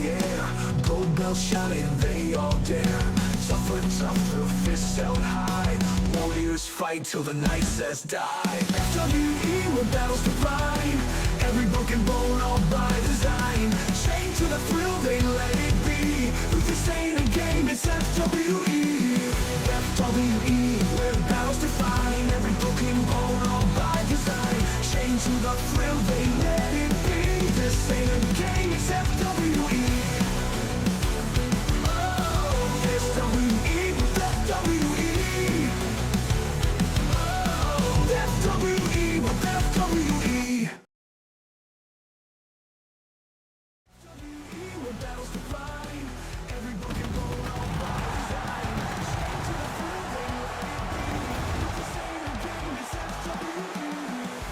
air. Gold bells shining, they all dare. Tougher, fists held high. Warriors fight till the night says die. FWE, where battles divine. Every broken bone, all by design. Chained to the thrill, they let it be. This ain't a game, it's FWE. FWE, where battles define. Every broken bone, all by design. Chained to the thrill, they let it be. This ain't a game, it's FWE.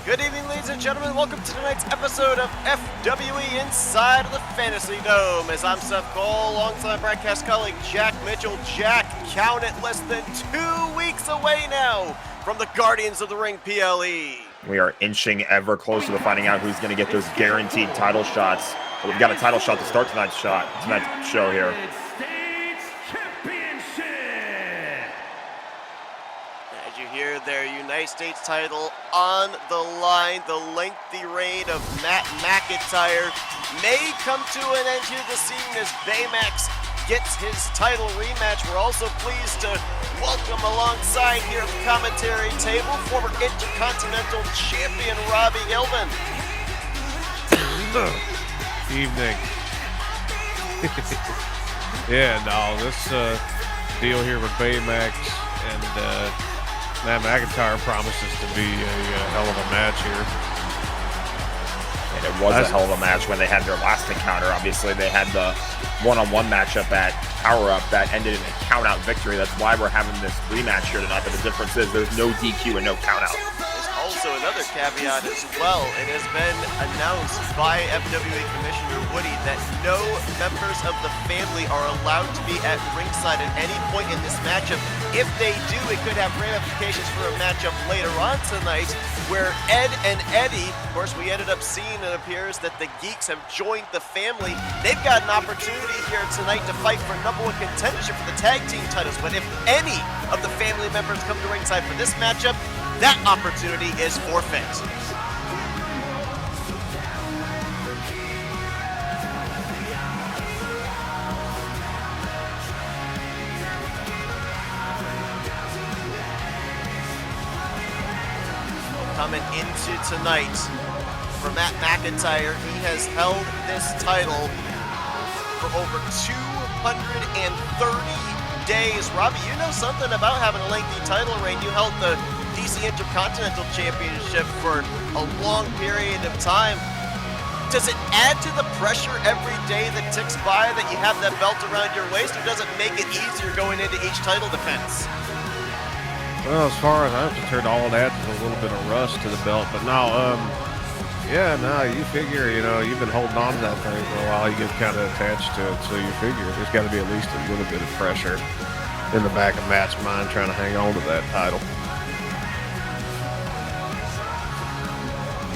Good evening, ladies and gentlemen. Welcome to tonight's episode of FWE Inside of the Fantasy Dome. As I'm Seth Cole, alongside broadcast colleague Jack Mitchell. Jack, count it, less than 2 weeks away now from the Guardians of the Ring PLE. We are inching ever closer to finding out who's going to get those guaranteed title shots. But we've got a title shot to start tonight's show here. As you hear their United States title on the line, the lengthy reign of Matt McIntyre may come to an end here this evening as Baymax gets his title rematch. We're also pleased to welcome alongside here at the commentary table former Intercontinental Champion Robbie Gilman. Evening. Yeah, no, this deal here with Baymax and Matt McIntyre promises to be a hell of a match here. And it was a hell of a match when they had their last encounter. Obviously, they had the one-on-one matchup at Power Up that ended in a count-out victory. That's why we're having this rematch here tonight. But the difference is there's no DQ and no count-out. There's also another caveat as well. It has been announced by FWA Commissioner Woody that no members of the family are allowed to be at ringside at any point in this matchup. If they do, it could have ramifications for a matchup later on tonight where Ed and Eddie, of course, we ended up seeing, it appears that the Geeks have joined the family. They've got an opportunity here tonight to fight for #1 contendership for the tag team titles. But if any of the family members come to ringside for this matchup, that opportunity is forfeit. Coming into tonight for Matt McIntyre, he has held this title for over 230 days. Robbie, you know something about having a lengthy title reign. You held the DC Intercontinental Championship for a long period of time. Does it add to the pressure every day that ticks by that you have that belt around your waist, or does it make it easier going into each title defense? Well, as far as I'm concerned, all that is a little bit of rust to the belt. But now, you figure, you've been holding on to that thing for a while. You get kind of attached to it, so you figure there's got to be at least a little bit of pressure in the back of Matt's mind trying to hang on to that title.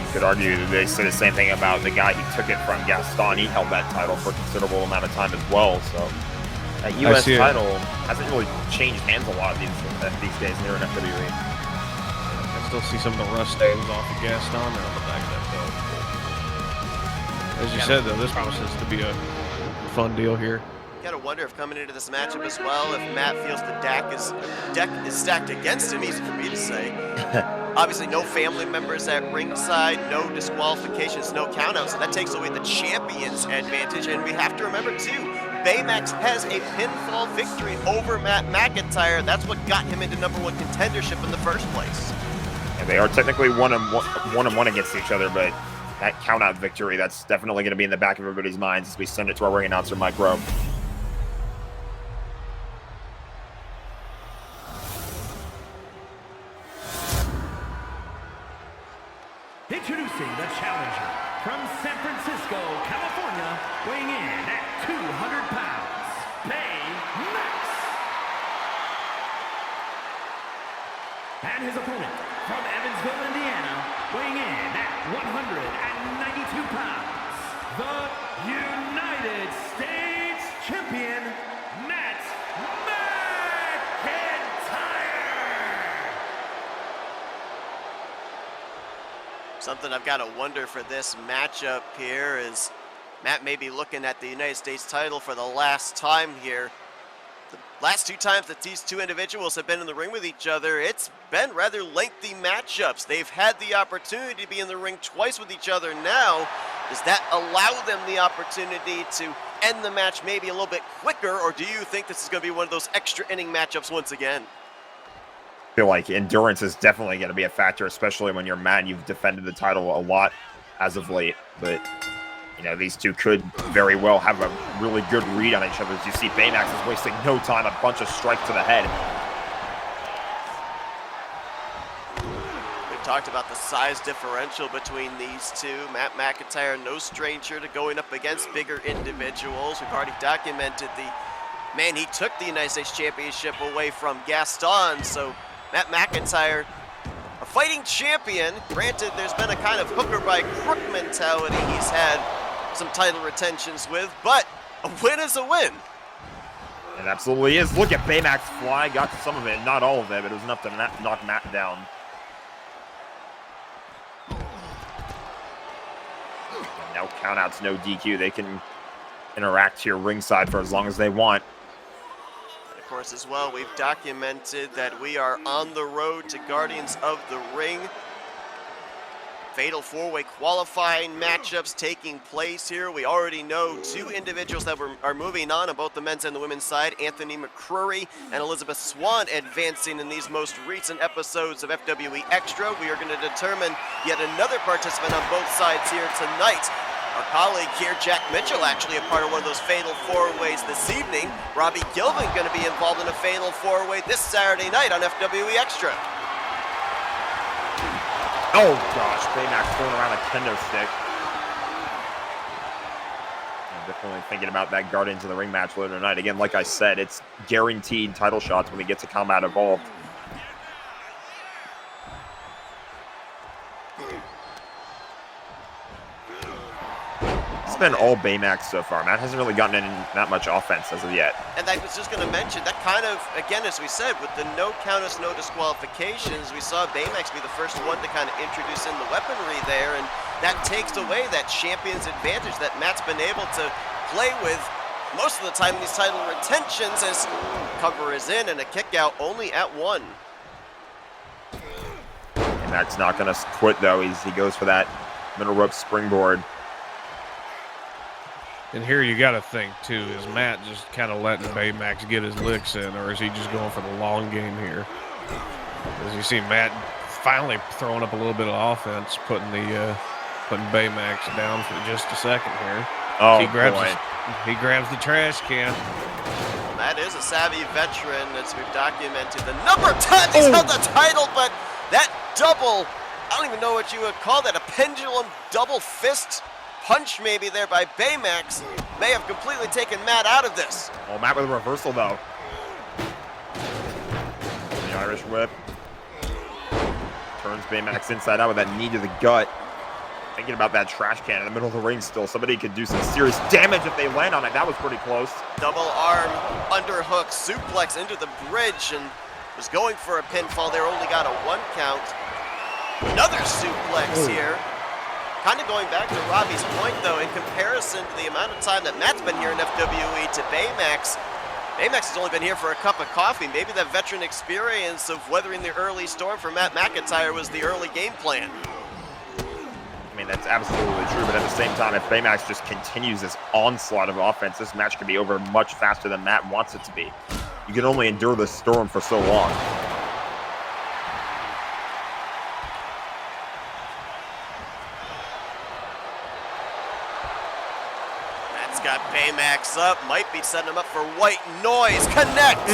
You could argue that they say the same thing about the guy who took it from Gaston. He held that title for a considerable amount of time as well. So that U.S. title hasn't really changed hands a lot these days here in FWE. I still see some of the rust stains off of Gaston there on the back of that belt. As you said, though, this promises to be a fun deal here. Gotta wonder if coming into this matchup as well, if Matt feels the deck is stacked against him. Easy for me to say. Obviously, no family members at ringside, no disqualifications, no countouts, so that takes away the champion's advantage. And we have to remember, too, Baymax has a pinfall victory over Matt McIntyre. That's what got him into #1 contendership in the first place. And they are technically one and one against each other, but that countout victory, that's definitely going to be in the back of everybody's minds as we send it to our ring announcer, Mike Rowe. Introducing the challenger from San Francisco, California, weighing in at 200 pounds, Baymax. And his opponent from Evansville, Indiana, weighing in at 192 pounds, the United States champion, Matt McIntyre. Something I've got to wonder for this matchup here is Matt may be looking at the United States title for the last time here. The last 2 times that these 2 individuals have been in the ring with each other, it's been rather lengthy matchups. They've had the opportunity to be in the ring twice with each other now. Does that allow them the opportunity to end the match maybe a little bit quicker, or do you think this is going to be one of those extra inning matchups once again? I feel like endurance is definitely going to be a factor, especially when you're Matt. You've defended the title a lot as of late, but you know, these two could very well have a really good read on each other. As you see, Baymax is wasting no time, a bunch of strikes to the head. We've talked about the size differential between these two. Matt McIntyre, no stranger to going up against bigger individuals. We've already documented he took the United States Championship away from Gaston, so Matt McIntyre, a fighting champion. Granted, there's been a kind of hooker by crook mentality he's had some title retentions with, but a win is a win. It absolutely is. Look at Baymax fly, got some of it, not all of it, but it was enough to knock Matt down. And now countouts, no DQ. They can interact here ringside for as long as they want. Of course, as well, we've documented that we are on the road to Guardians of the Ring. Fatal 4-way qualifying matchups taking place here. We already know 2 individuals that are moving on both the men's and the women's side. Anthony McCrory and Elizabeth Swan advancing in these most recent episodes of FWE Extra. We are going to determine yet another participant on both sides here tonight. Our colleague here, Jack Mitchell, actually a part of one of those Fatal 4-ways this evening. Robbie Gilvin going to be involved in a Fatal 4-way this Saturday night on FWE Extra. Oh gosh, Baymax throwing around a kendo stick. I'm definitely thinking about that Guardians of the Ring match later tonight. Again, like I said, it's guaranteed title shots when we get to Combat Evolved. It's been all Baymax so far. Matt hasn't really gotten in that much offense as of yet. And I was just going to mention, that kind of, again, as we said, with the no counters, no disqualifications, we saw Baymax be the first one to kind of introduce in the weaponry there, and that takes away that champion's advantage that Matt's been able to play with most of the time in these title retentions, as cover is in and a kick out only at 1. And Matt's not going to quit, though. He goes for that middle rope springboard. And here you got to think, too, is Matt just kind of letting Baymax get his licks in, or is he just going for the long game here? As you see Matt finally throwing up a little bit of offense, putting Baymax down for just a second here. Oh, he grabs boy. He grabs the trash can. Matt is a savvy veteran, as we've documented. The number of times he's held the title, but that double, I don't even know what you would call that, a pendulum double fist punch maybe there by Baymax may have completely taken Matt out of this. Oh, Matt with a reversal, though. The Irish whip. Turns Baymax inside out with that knee to the gut. Thinking about that trash can in the middle of the ring still. Somebody could do some serious damage if they land on it. That was pretty close. Double arm underhook suplex into the bridge, and was going for a pinfall there, only got a 1 count. Another suplex here. Kind of going back to Robbie's point, though, in comparison to the amount of time that Matt's been here in FWE to Baymax, Baymax has only been here for a cup of coffee. Maybe that veteran experience of weathering the early storm for Matt McIntyre was the early game plan. I mean, that's absolutely true, but at the same time, if Baymax just continues this onslaught of offense, this match could be over much faster than Matt wants it to be. You can only endure the storm for so long. Got Baymax up, might be setting him up for white noise, connects!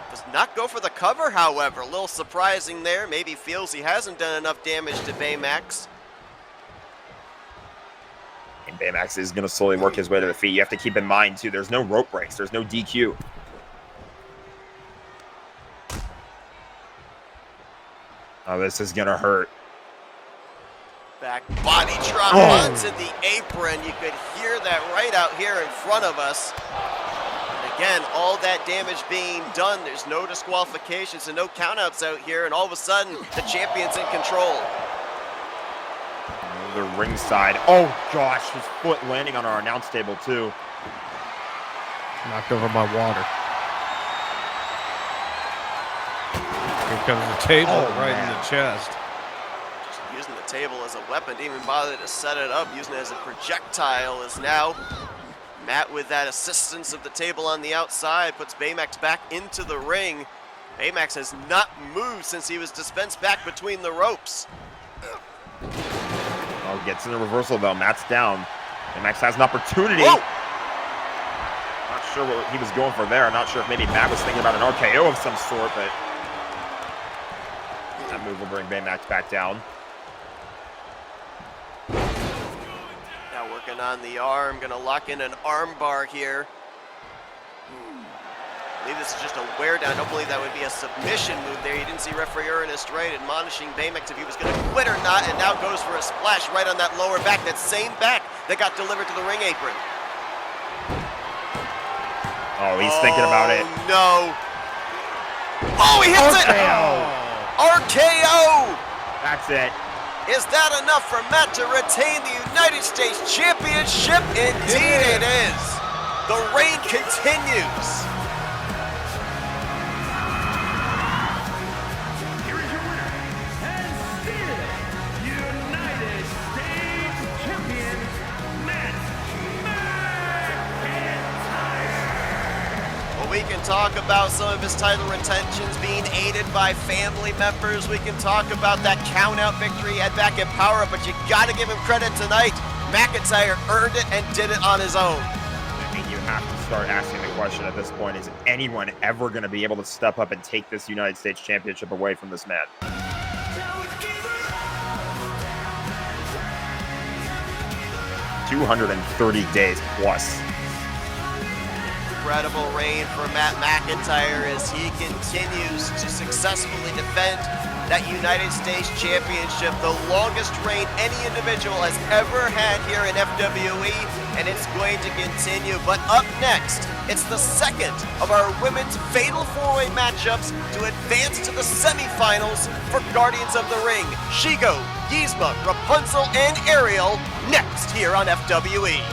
Does not go for the cover, however, a little surprising there, maybe feels he hasn't done enough damage to Baymax. And Baymax is going to slowly work his way to the feet. You have to keep in mind, too, there's no rope breaks, there's no DQ. Oh, this is going to hurt. back body drop onto the apron. You could hear that right out here in front of us. And again, all that damage being done. There's no disqualifications and no countouts out here, and all of a sudden, the champion's in control. The ringside. Oh gosh, his foot landing on our announce table too. Knocked over my water. Here comes the table right in the chest. Just using the table as a weapon, didn't even bother to set it up, using it as a projectile. Is now Matt, with that assistance of the table on the outside, puts Baymax back into the ring. Baymax has not moved since he was dispensed back between the ropes. Oh, gets in the reversal though. Matt's down. Baymax has an opportunity. Whoa! Not sure what he was going for there. I'm not sure if maybe Matt was thinking about an RKO of some sort, but that move will bring Baymax back down. Now working on the arm, gonna lock in an arm bar here. I believe this is just a wear down. I don't believe that would be a submission move there. You didn't see referee Ernest Wright admonishing Baymax if he was gonna quit or not, and now goes for a splash right on that lower back, that same back that got delivered to the ring apron. Oh, he's thinking about it. No. Oh, he hits it! RKO! That's it. Is that enough for Matt to retain the United States Championship? Indeed it is. The reign continues. Here is your winner, and still United States Champion, Matt McIntyre. Well, we can talk about some of his title retentions being aided by family members. We can talk about that count-out victory at back at Power Up, but you got to give him credit tonight. McIntyre earned it and did it on his own. I mean, you have to start asking the question at this point, is anyone ever going to be able to step up and take this United States Championship away from this man? 230 days plus. Incredible reign for Matt McIntyre as he continues to successfully defend that United States Championship, the longest reign any individual has ever had here in FWE, and it's going to continue. But up next, it's the second of our women's Fatal 4-Way matchups to advance to the semifinals for Guardians of the Ring. Shigo, Yzma, Rapunzel, and Ariel next here on FWE.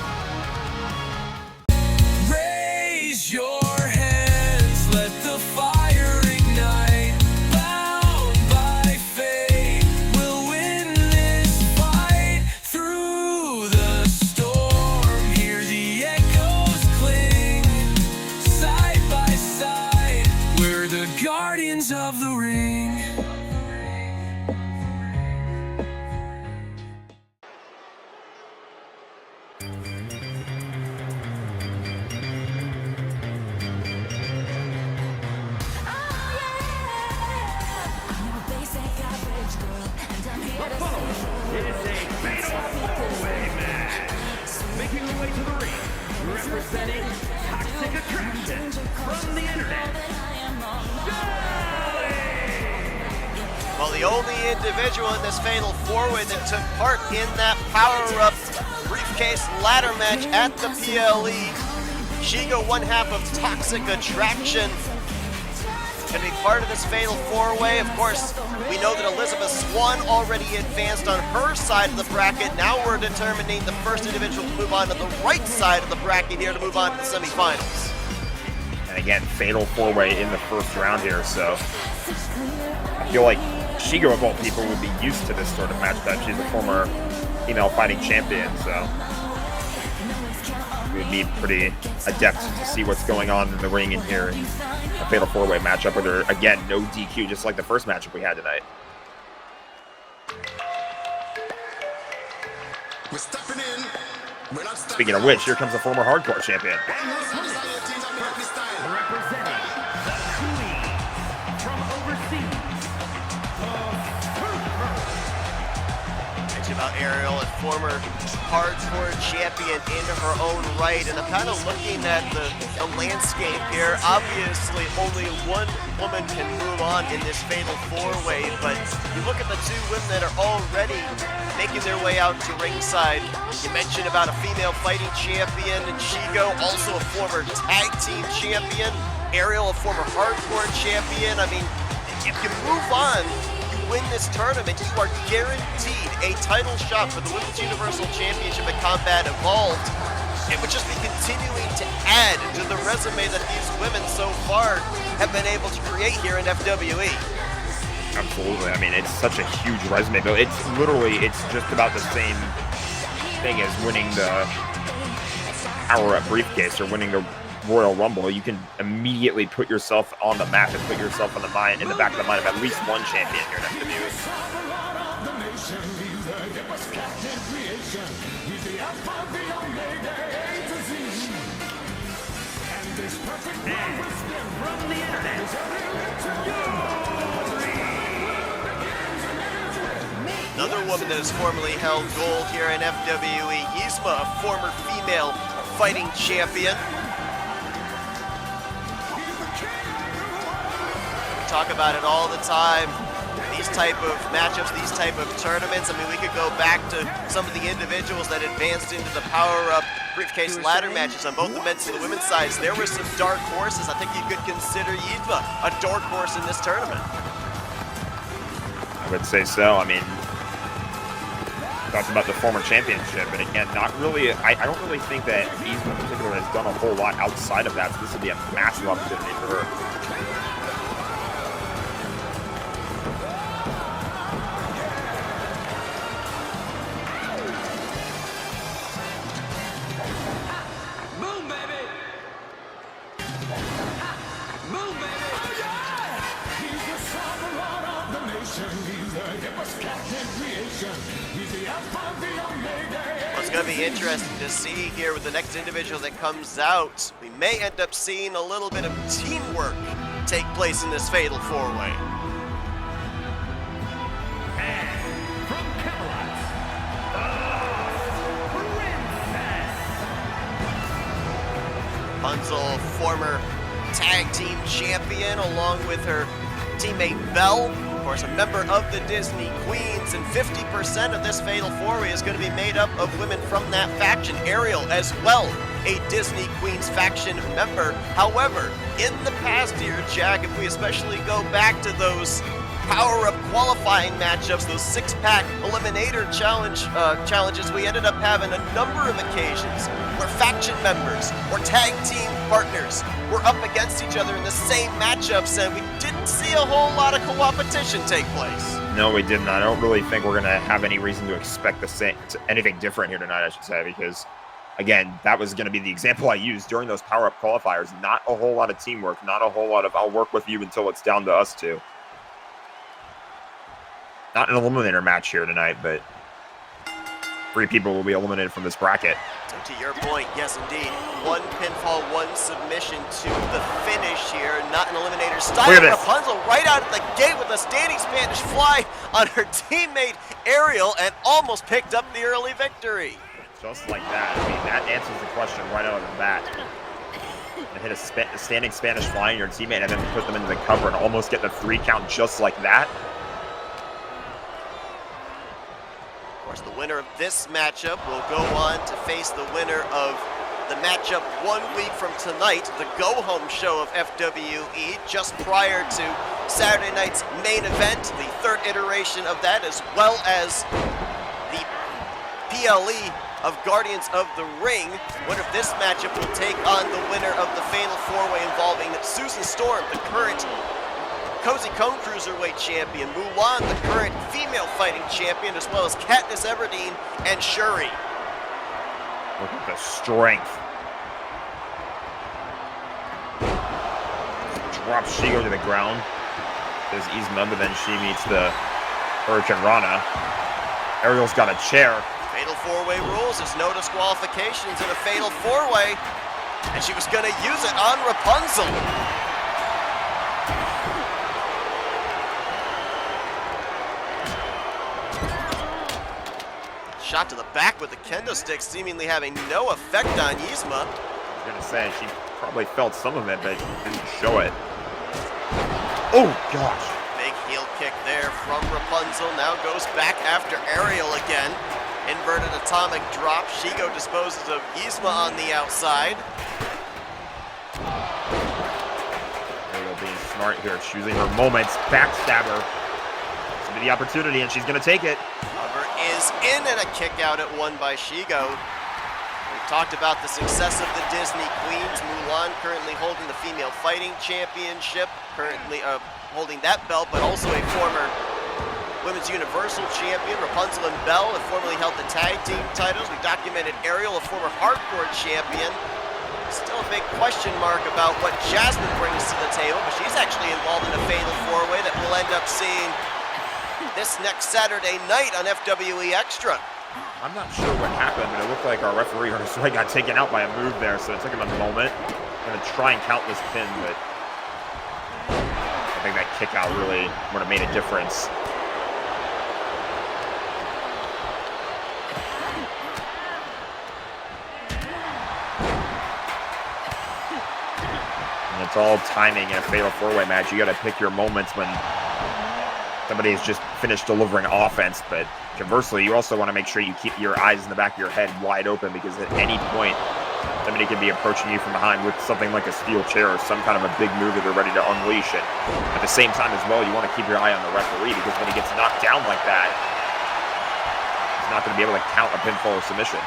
Raise your hands, let the fire ignite. Bound by fate, we'll win this fight. Through the storm, hear the echoes cling. Side by side, we're the Guardians of the Ring. The following is a Fatal 4-Way match. Making her way to the ring, representing Toxic Attraction from the internet, Well, the only individual in this Fatal 4-Way that took part in that power-up briefcase ladder match at the PLE. Shigo, one half of Toxic Attraction, going to be part of this Fatal 4-Way. Of course, we know that Elizabeth Swan already advanced on her side of the bracket. Now we're determining the first individual to move on to the right side of the bracket here to move on to the semifinals. And again, Fatal 4-Way in the first round here, so I feel like Shigo of all people would be used to this sort of match that she's a former female fighting champion, so we would be pretty adept to see what's going on in the ring in here in a Fatal 4-Way matchup where there, again, no DQ, just like the first matchup we had tonight. We're stepping in. We're not stepping Speaking of which, here comes the former hardcore champion. representing the Queen from overseas. And she about Ariel, a former hardcore champion in her own right. And I'm kind of looking at the landscape here. Obviously, only one woman can move on in this fatal four-way, but you look at the two women that are already making their way out to ringside. You mentioned about a female fighting champion, and Shigo, also a former tag team champion. Ariel, a former hardcore champion. I mean, if you move on, you win this tournament, you are guaranteed a title shot for the Women's Universal Championship at Combat Evolved. It would just be continuing to add to the resume that these women so far have been able to create here in FWE. Absolutely. I mean, it's such a huge resume, but it's just about the same thing as winning the power-up briefcase or winning the Royal Rumble. You can immediately put yourself on the map and put yourself in the back of the mind of at least one champion here in WWE. From the internet, another woman that has formerly held gold here in FWE, Yzma, a former female fighting champion. We talk about it all the time. These type of matchups, these type of tournaments. I mean, we could go back to some of the individuals that advanced into the power-up briefcase ladder matches on both the men's and the women's sides. There were some dark horses. I think you could consider Yzma a dark horse in this tournament. I would say so. I mean, talked about the former championship, but again, not really. I don't really think that Yzma in particular has done a whole lot outside of that, so this would be a massive opportunity for her. It's going to be interesting to see here with the next individual that comes out. We may end up seeing a little bit of teamwork take place in this fatal four-way. and from Camelot, the Princess. Rapunzel, former tag team champion, along with her teammate Belle, of course, a member of the Disney Queens, and 50% of this fatal four-way is going to be made up of women from that faction. Ariel, as well, a Disney Queens faction member. However, in the past year, Jack, if we especially go back to those power-up qualifying matchups, those six-pack eliminator challenges, we ended up having a number of occasions where faction members or tag team partners were up against each other in the same matchups, and we didn't see a whole lot of co-opetition take place. No, we didn't. I don't really think we're going to have any reason to expect anything different here tonight, I should say, because, again, that was going to be the example I used during those power-up qualifiers. Not a whole lot of teamwork, not a whole lot of I'll work with you until it's down to us two. Not an eliminator match here tonight, but 3 people will be eliminated from this bracket. So to your point, yes indeed, 1 pinfall, 1 submission to the finish here, not an eliminator style. Look at this. Rapunzel right out of the gate with a standing Spanish fly on her teammate Ariel, and almost picked up the early victory. Just like that. I mean, that answers the question right out of the bat. And hit a standing Spanish fly on your teammate and then put them into the cover and almost get the 3 count just like that. Of course, the winner of this matchup will go on to face the winner of the matchup 1 week from tonight, the go-home show of FWE, just prior to Saturday night's main event, the 3rd iteration of that, as well as the PLE of Guardians of the Ring. The winner of this matchup will take on the winner of the Fatal 4-Way involving Susan Storm, the current Cozy Cone Cruiserweight Champion, Mulan, the current female fighting champion, as well as Katniss Everdeen and Shuri. Look at the strength. Drops Shigo to the ground. There's Yzma, but then she meets the Hurricane Rana. Ariel's got a chair. Fatal 4-Way rules, there's no disqualifications in a Fatal 4-Way, and she was going to use it on Rapunzel. shot to the back with the kendo stick, seemingly having no effect on Yzma. I was gonna say she probably felt some of it, but didn't show it. Oh gosh. Big heel kick there from Rapunzel. Now goes back after Ariel again. Inverted atomic drop. Shigo disposes of Yzma on the outside. Ariel being smart here, choosing her moments. Backstabber. This will be the opportunity, and she's gonna take it. Cover is in, and a kick out at one by Shigo. We've talked about the success of the Disney Queens. Mulan currently holding the Female Fighting Championship, currently holding that belt, but also a former Women's Universal Champion. Rapunzel and Belle have formerly held the tag team titles. We documented Ariel, a former hardcore champion. Still a big question mark about what Jasmine brings to the table, but she's actually involved in a fatal four-way that we'll end up seeing this next Saturday night on FWE Extra. I'm not sure what happened, but it looked like our referee got taken out by a move there, so it took him a moment. I'm gonna try and count this pin, but I think that kick out really would have made a difference. And it's all timing in a fatal four-way match. You got to pick your moments when somebody has just finished delivering offense, but conversely, you also want to make sure you keep your eyes in the back of your head wide open, because at any point, somebody could be approaching you from behind with something like a steel chair or some kind of a big move that they're ready to unleash. And at the same time as well, you want to keep your eye on the referee, because when he gets knocked down like that, he's not going to be able to count a pinfall or submission.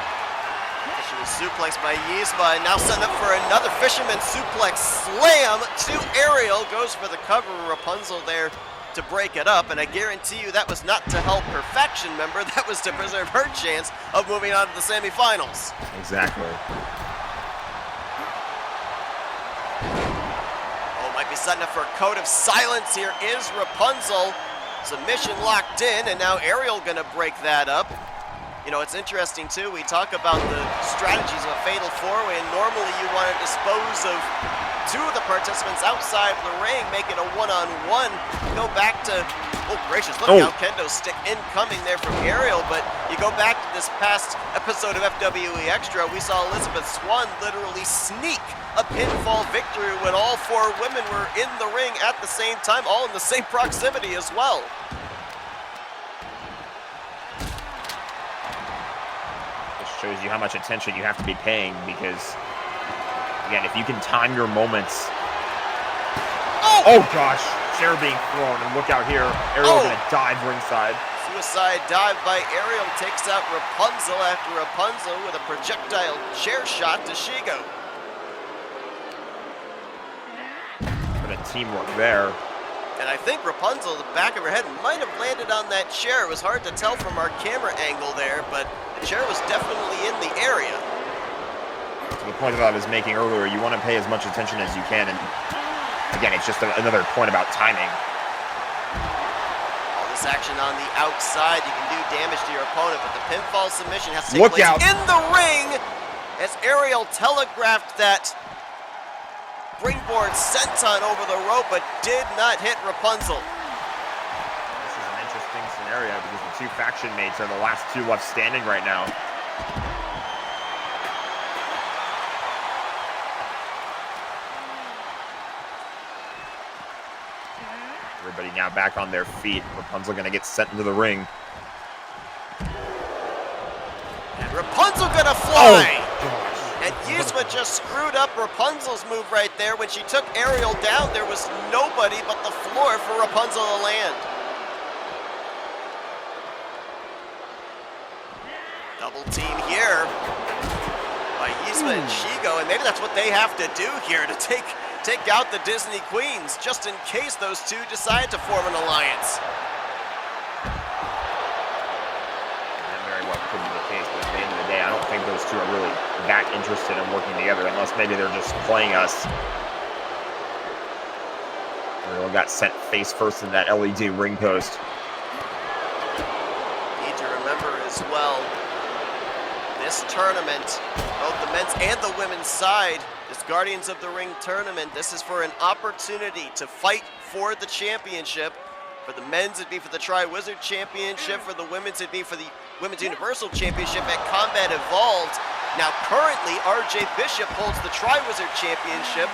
Fisherman suplex by Yzma, and now setting up for another Fisherman suplex slam to Ariel. Goes for the cover, Rapunzel there to break it up, and I guarantee you that was not to help her faction member, that was to preserve her chance of moving on to the semifinals. Exactly. Oh, might be setting up for a code of silence here is Rapunzel. Submission locked in, and now Ariel gonna break that up. You know, it's interesting too, we talk about the strategies of a fatal four-way, and normally you want to dispose of two of the participants outside of the ring, make it a one-on-one. Go back to, oh gracious, look out, kendo stick incoming there from Ariel, but you go back to this past episode of FWE Extra, we saw Elizabeth Swann literally sneak a pinfall victory when all four women were in the ring at the same time, all in the same proximity as well. Shows you how much attention you have to be paying, because again, if you can time your moments. Oh gosh, chair being thrown, and look out here, Ariel gonna dive ringside. Suicide dive by Ariel takes out Rapunzel after Rapunzel with a projectile chair shot to Shigo. But a teamwork there. And I think Rapunzel, the back of her head, might have landed on that chair. It was hard to tell from our camera angle there, but the chair was definitely in the area. To the point that I was making earlier, you want to pay as much attention as you can, and again, it's just another point about timing. All this action on the outside, you can do damage to your opponent, but the pinfall submission has to take Look place out. in the ring as Ariel telegraphed that springboard senton over the rope, but did not hit Rapunzel. This is an interesting scenario, because the two faction mates are the last two left standing right now. Everybody now back on their feet. Rapunzel gonna get sent into the ring. And Rapunzel gonna fly! gosh. And Yzma just screwed up Rapunzel's move right there. When she took Ariel down, there was nobody but the floor for Rapunzel to land. Double team here by Yzma and Shigo, and maybe that's what they have to do here to take out the Disney Queens, just in case those two decide to form an alliance. That very well could be the case, but at the end of the day, I don't think those two are really that interested in working together, unless maybe they're just playing us. Ariel got sent face first in that LED ring post. Need to remember as well, this tournament, both the men's and the women's side, this Guardians of the Ring tournament, this is for an opportunity to fight for the championship. For the men's, it'd be for the Tri-Wizard Championship. For the women's, it'd be for the Women's Universal Championship at Combat Evolved. Now currently RJ Bishop holds the Tri-Wizard Championship.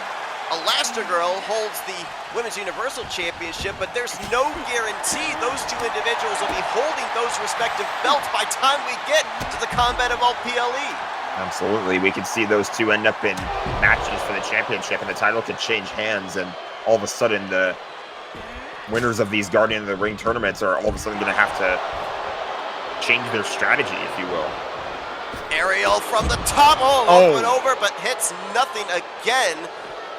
Elastigirl holds the Women's Universal Championship, but there's no guarantee those two individuals will be holding those respective belts by time we get to the Combat Evolved PLE. Absolutely. We could see those two end up in matches for the championship, and the title could change hands, and all of a sudden the winners of these Guardian of the Ring tournaments are all of a sudden going to have to change their strategy, if you will. Aerial from the top, Oh. went over, but hits nothing again.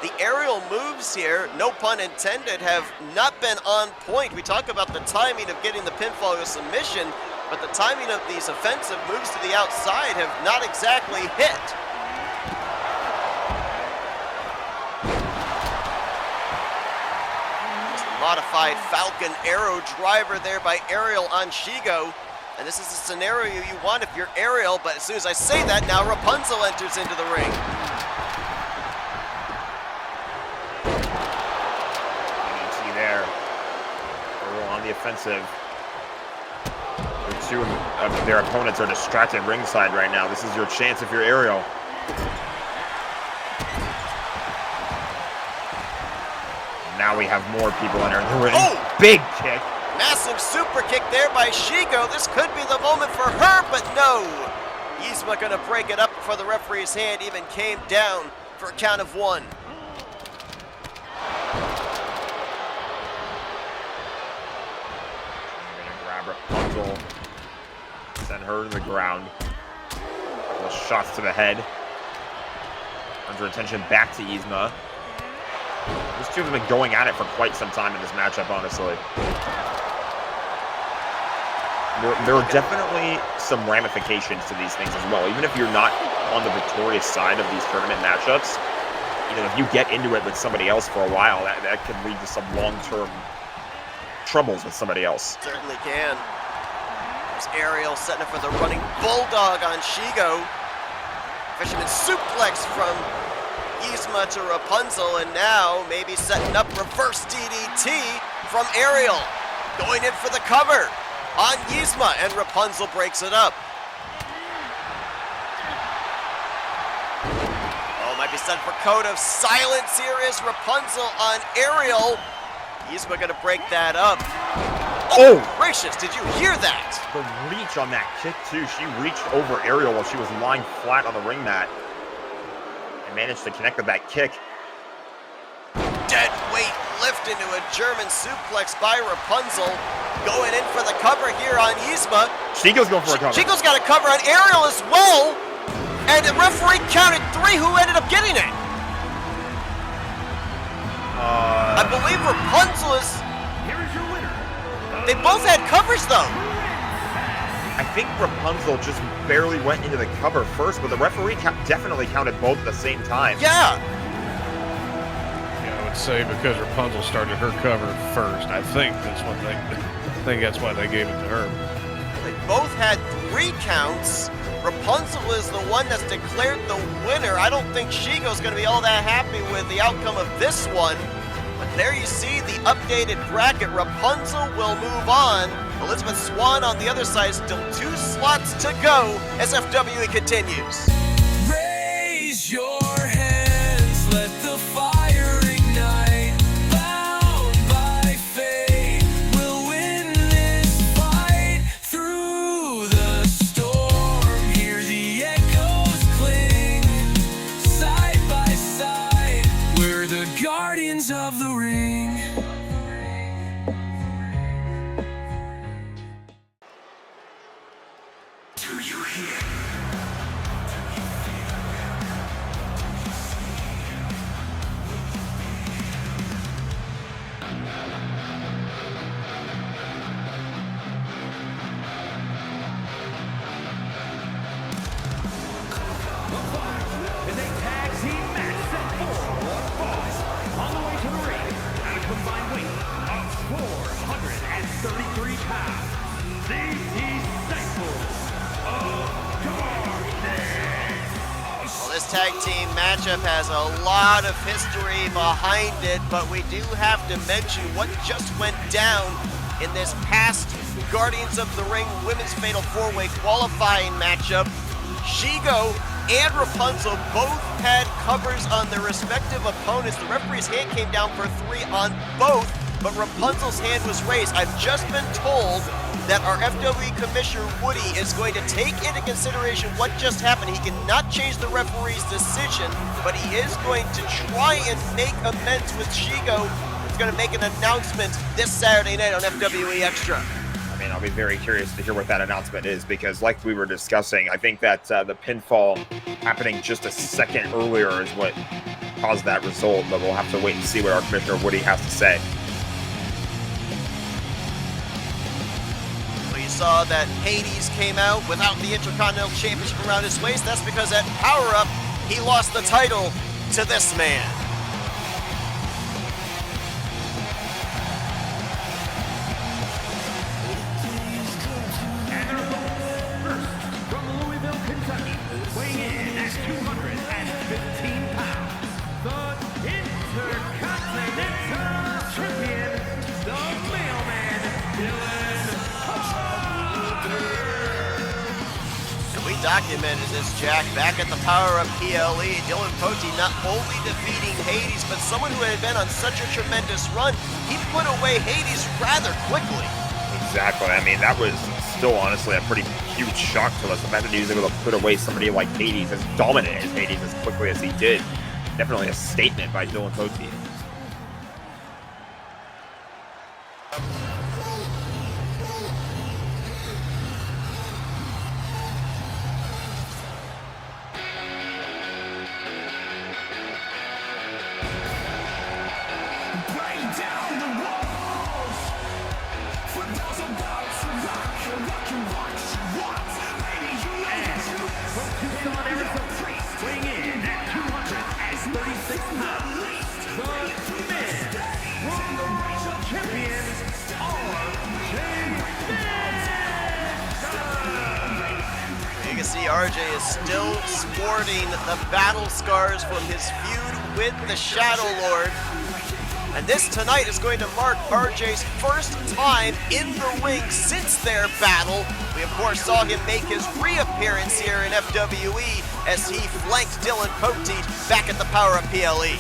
The aerial moves here, no pun intended, have not been on point. We talk about the timing of getting the pinfall to submission, but the timing of these offensive moves to the outside have not exactly hit. Just a modified Falcon Arrow driver there by Ariel on Shigo. And this is a scenario you want if you're Ariel, but as soon as I say that, now Rapunzel enters into the ring. DDT there. Ariel on the offensive. The two of their opponents are distracted ringside right now. This is your chance if you're Ariel. Now we have more people entering the ring. Oh! Big kick. Massive super kick there by Shigo. This could be the moment for her, but no. Yzma gonna break it up before the referee's hand even came down for a count of 1. Gonna grab Rapunzel. Send her to the ground. Couple of shots to the head. Turns her attention back to Yzma. These two have been going at it for quite some time in this matchup, honestly. There are definitely some ramifications to these things as well. Even if you're not on the victorious side of these tournament matchups, you know, if you get into it with somebody else for a while, that could lead to some long-term troubles with somebody else. Certainly can. There's Ariel setting up for the running bulldog on Shigo. Fisherman suplex from Yzma to Rapunzel, and now maybe setting up reverse DDT from Ariel. Going in for the cover on Yzma, and Rapunzel breaks it up. Oh, might be set for code of silence. Here is Rapunzel on Ariel. Yzma gonna break that up. Oh, gracious, did you hear that? The reach on that kick, too. She reached over Ariel while she was lying flat on the ring mat and managed to connect with that kick. Dead weight lift into a German suplex by Rapunzel. Going in for the cover here on Yzma. Shigo's going for a cover. Shigo's got a cover on Ariel as well. And the referee counted 3 who ended up getting it. I believe Rapunzel is... Here is your winner. They both had covers though. I think Rapunzel just barely went into the cover first, but the referee definitely counted both at the same time. Yeah. Yeah, I would say because Rapunzel started her cover first. I think that's why they gave it to her. They both had 3 counts. Rapunzel is the one that's declared the winner. I don't think Shigo's going to be all that happy with the outcome of this one. But there you see the updated bracket. Rapunzel will move on. Elizabeth Swan on the other side, still 2 slots to go as FWE continues. Raise your hands, let the fire ignite. Bound by fate, we'll win this fight. Through the storm, hear the echoes cling. Side by side, we're the guardians of the ring. Do you hear? Is a tag team match set for one fall. On the way to the ring, at a combined weight of 433 pounds, the Disciples of Darkness. Well, this tag team matchup has a lot of history behind it, but we do have to mention what just went down in this past Guardians of the Ring Women's Fatal 4-Way qualifying matchup. Shigo and Rapunzel both had covers on their respective opponents. The referee's hand came down for 3 on both, but Rapunzel's hand was raised. I've just been told that our FWE Commissioner Woody is going to take into consideration what just happened. He cannot change the referee's decision, but he is going to try and make amends with Shigo. He's going to make an announcement this Saturday night on FWE Extra. I mean, I'll be very curious to hear what that announcement is, because like we were discussing, I think that the pinfall happening just a second earlier is what caused that result, but we'll have to wait and see what our Commissioner Woody has to say. We saw that Hades came out without the Intercontinental Championship around his waist. That's because at Power Up, he lost the title to this man. From Louisville, Kentucky, weighing in at 215 pounds, the Intercontinental Champion, the Mailman, Dylan Potter. And we documented this, Jack, back at the Power Up PLE. Dylan Potti not only defeating Hades, but someone who had been on such a tremendous run, he put away Hades rather quickly. Exactly. I mean, that was still honestly a pretty huge shock to us. The fact that he was able to put away somebody like Hades, as dominant as Hades as quickly as he did. Definitely a statement by Dylan Potti. Break down the walls. For those about to rock you, what you want. Baby, you know From Tucson, Arizona, weighing in at 236 pounds, the men, World Champion, RJ You can see RJ is still sporting the battle scars from his feud with the Shadow Lord. And this tonight is going to mark RJ's first time in the ring since their battle. We, of course, saw him make his reappearance here in FWE as he flanked Dylan Poteet back at the Power Up PLE.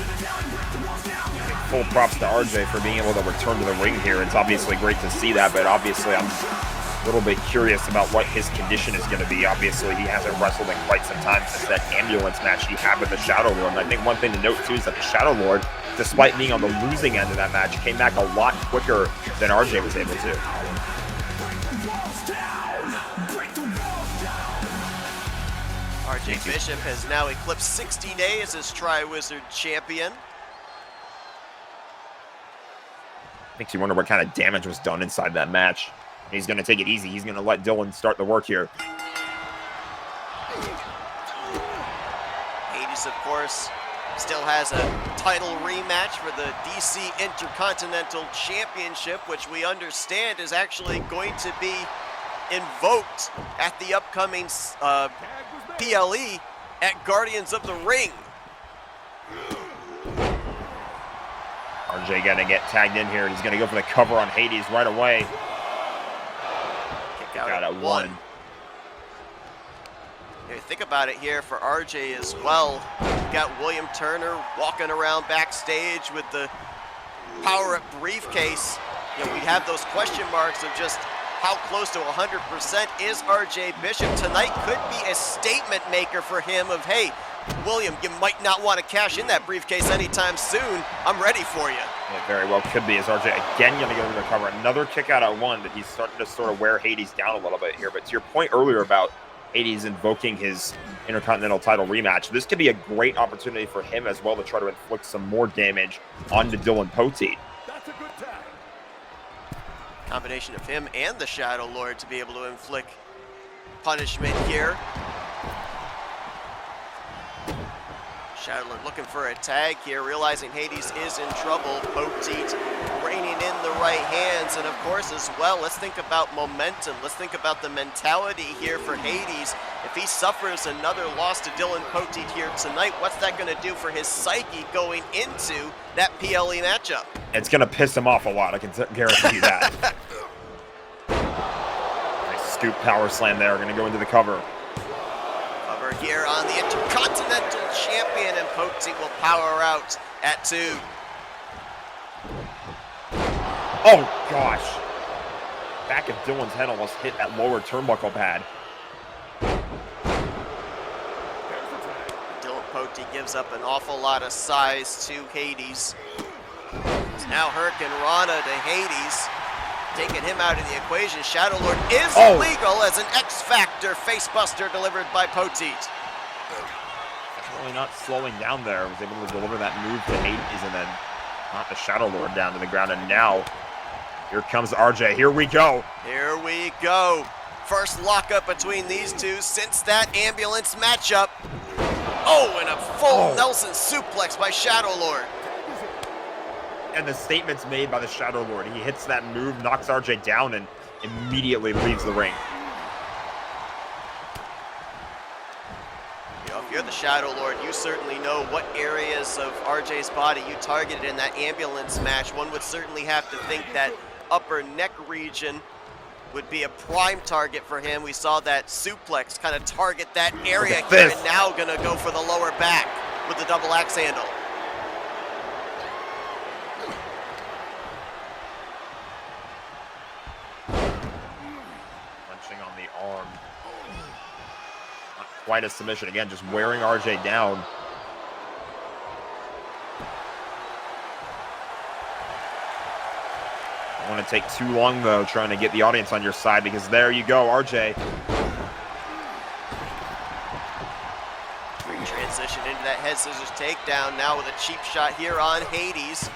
Full props to RJ for being able to return to the ring here. It's obviously great to see that, but obviously I'm a little bit curious about what his condition is going to be. Obviously, he hasn't wrestled in quite some time since that ambulance match he had with the Shadow Lord. And I think one thing to note, too, is that the Shadow Lord, despite being on the losing end of that match, came back a lot quicker than RJ was able to. RJ Bishop has now eclipsed 60 days as Tri-Wizard champion. Makes you wonder what kind of damage was done inside that match. He's going to take it easy. He's going to let Dylan start the work here. Hades, of course, still has a title rematch for the DC Intercontinental Championship, which we understand is actually going to be invoked at the upcoming PLE at Guardians of the Ring. RJ going to get tagged in here. He's going to go for the cover on Hades right away. Kick out Got at it, one. one. Yeah, think about it here for RJ as well. You've got William Turner walking around backstage with the Power Up briefcase. You know, we have those question marks of just how close to 100% is RJ Bishop. Tonight could be a statement maker for him of, hey, William, you might not want to cash in that briefcase anytime soon. I'm ready for you. It very well could be, as RJ again going to go to the cover. Another kick out at one, but he's starting to sort of wear Hades down a little bit here. But to your point earlier about Hades invoking his Intercontinental title rematch, this could be a great opportunity for him as well to try to inflict some more damage onto Dylan Poteet. That's a good tag. Combination of him and the Shadow Lord to be able to inflict punishment here. Shadow Lord looking for a tag here, realizing Hades is in trouble. Poteet reining in the right hands, and of course as well, let's think about momentum. Let's think about the mentality here for Hades. If he suffers another loss to Dylan Poteet here tonight, what's that going to do for his psyche going into that PLE matchup? It's going to piss him off a lot, I can guarantee you that. scoop power slam there. Going to go into the cover. Cover here on the Intercontinental Champion, and Poteet will power out at 2. Oh, gosh. Back of Dylan's head almost hit that lower turnbuckle pad. Dylan Poteet gives up an awful lot of size to Hades. It's now Hurricane Rana to Hades, taking him out of the equation. Shadow Lord is legal as an X-Factor facebuster delivered by Poteet. Really not slowing down there. Was able to deliver that move to Hades and then knock the Shadow Lord down to the ground. And now, here comes RJ. Here we go. Here we go. First lockup between these two since that ambulance matchup. Oh, and a full Nelson suplex by Shadow Lord. And the statements made by the Shadow Lord. He hits that move, knocks RJ down, and immediately leaves the ring. You know, if you're the Shadow Lord, you certainly know what areas of RJ's body you targeted in that ambulance match. One would certainly have to think that upper neck region would be a prime target for him. We saw that suplex kind of target that area here, and now gonna go for the lower back with the double axe handle. Punching on the arm. Not quite a submission. Again, just wearing RJ down. Don't want to take too long, though, trying to get the audience on your side, because there you go, RJ. Transition into that head scissors takedown now with a cheap shot here on Hades.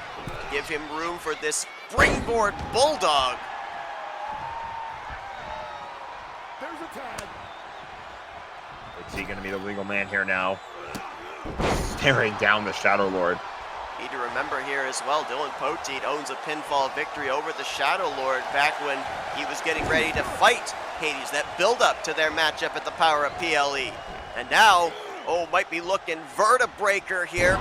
Give him room for this springboard bulldog. Is he going to be the legal man here now? Staring down the Shadow Lord. Need to remember here as well, Dylan Poteet owns a pinfall victory over the Shadow Lord back when he was getting ready to fight Hades. That build-up to their matchup at the Power Up PLE. And now, might be looking vertebreaker here.